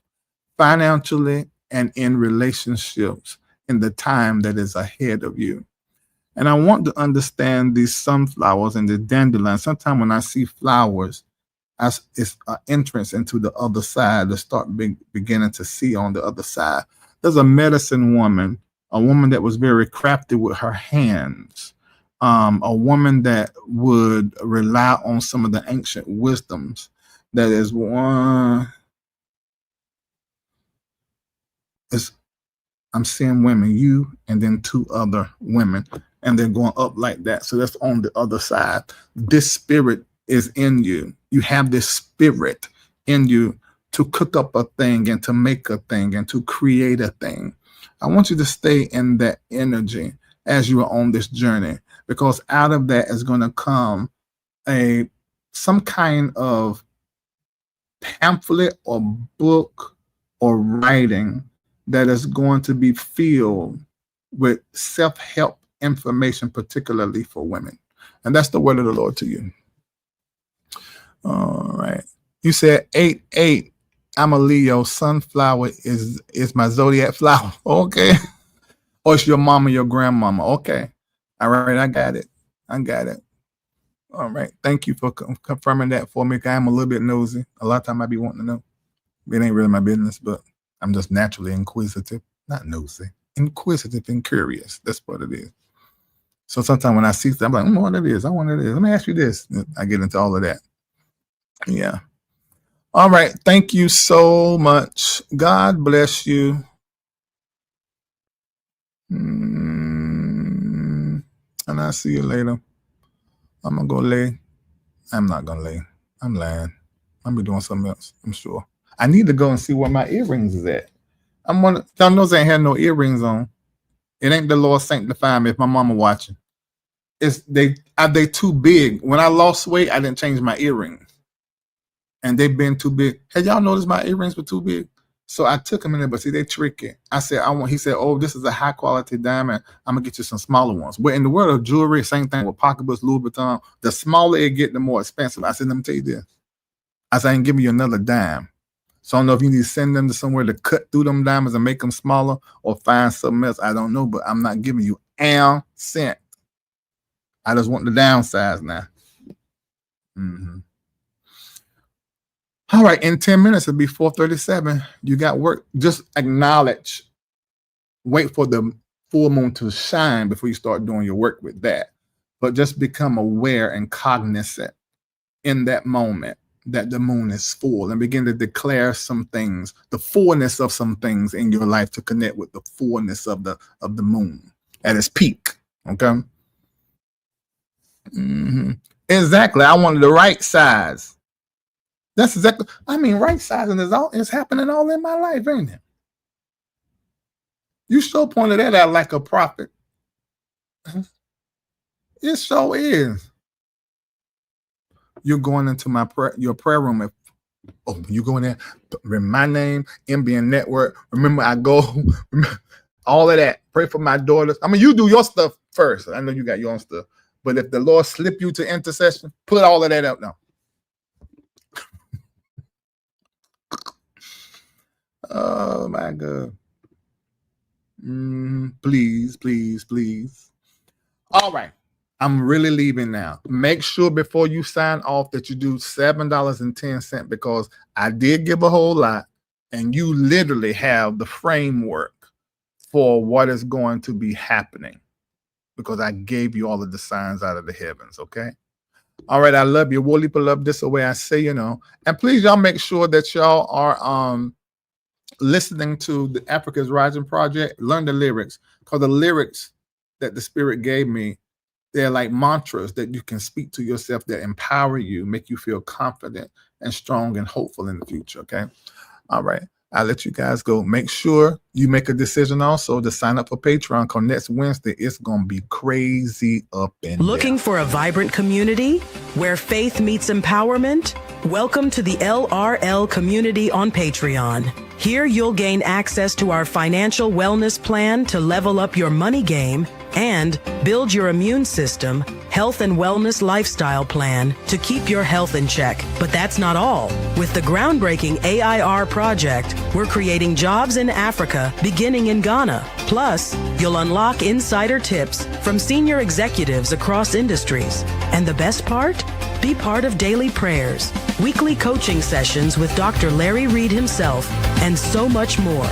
Speaker 1: financially and in relationships in the time that is ahead of you. And I want to understand these sunflowers and the dandelions. Sometimes when I see flowers, it's an entrance into the other side to start beginning to see on the other side. There's a medicine woman, a woman that was very crafty with her hands, a woman that would rely on some of the ancient wisdoms. That is one. I'm seeing women, you and then 2 other women, and they're going up like that. So that's on the other side. This spirit is in you. You have this spirit in you to cook up a thing and to make a thing and to create a thing. I want you to stay in that energy as you are on this journey, because out of that is going to come some kind of pamphlet or book or writing that is going to be filled with self-help information, particularly for women. And that's the word of the Lord to you. All right. You said 8-8. I'm a Leo. Sunflower is my zodiac flower. Okay. Or it's your mama, your grandmama. Okay. All right. I got it. All right. Thank you for confirming that for me. I'm a little bit nosy. A lot of time I be wanting to know. It ain't really my business, but I'm just naturally inquisitive. Not nosy. Inquisitive and curious. That's what it is. So sometimes when I see stuff, I'm like, what it is. I want it is. Let me ask you this. I get into all of that. Yeah. All right. Thank you so much. God bless you. And I'll see you later. I'm going to go lay. I'm not going to lay. I'm lying. I'm be doing something else, I'm sure. I need to go and see where my earrings is at. Y'all knows I ain't had no earrings on. It ain't the Lord sanctifying me if my mama watching. Are they too big? When I lost weight, I didn't change my earrings. And they've been too big. Had y'all noticed my earrings were too big? So I took them in there, but see, they tricky. I said, he said, oh, this is a high quality diamond. I'm gonna get you some smaller ones. But in the world of jewelry, same thing with pocketbooks, Louis Vuitton, the smaller it get, the more expensive. I said, let me tell you this. I said, I ain't giving you another dime. So I don't know if you need to send them to somewhere to cut through them diamonds and make them smaller or find something else. I don't know, but I'm not giving you a cent. I just want the downsize now. All right, in 10 minutes, it'll be 4:37. You got work. Just acknowledge. Wait for the full moon to shine before you start doing your work with that. But just become aware and cognizant in that moment that the moon is full, and begin to declare some things, the fullness of some things in your life to connect with the fullness of the moon at its peak. Okay. Exactly. I wanted the right size. That's exactly. I mean, right sizing is happening all in my life, ain't it? You sure pointed that out like a prophet. It sure is. You're going into your prayer room. You go in there, remember my name, MBN Network. Remember, I go, all of that. Pray for my daughters. I mean, you do your stuff first. I know you got your own stuff. But if the Lord slip you to intercession, put all of that up now. Oh, my God. Please, please, please. All right. I'm really leaving now. Make sure before you sign off that you do $7.10 because I did give a whole lot and you literally have the framework for what is going to be happening because I gave you all of the signs out of the heavens, okay? All right, I love you. Woolly love this the way I say, And please, y'all make sure that y'all are listening to the Africa's Rising Project. Learn the lyrics because the lyrics that the Spirit gave me, they're like mantras that you can speak to yourself that empower you, make you feel confident and strong and hopeful in the future, okay? All right. I'll let you guys go. Make sure you make a decision also to sign up for Patreon because next Wednesday, it's going to be crazy up in there.
Speaker 3: Looking for a vibrant community where faith meets empowerment? Welcome to the LRL community on Patreon. Here you'll gain access to our financial wellness plan to level up your money game and build your immune system, health and wellness lifestyle plan to keep your health in check. But that's not all. With the groundbreaking AIR project, we're creating jobs in Africa beginning in Ghana. Plus, you'll unlock insider tips from senior executives across industries. And the best part? Be part of daily prayers, weekly coaching sessions with Dr. Larry Reid himself, and so much more.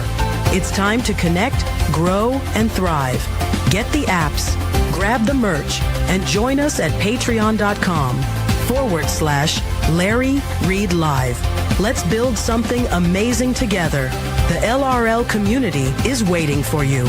Speaker 3: It's time to connect, grow, and thrive. Get the apps, grab the merch, and join us at patreon.com/Larry Reid Live. Let's build something amazing together. The LRL community is waiting for you.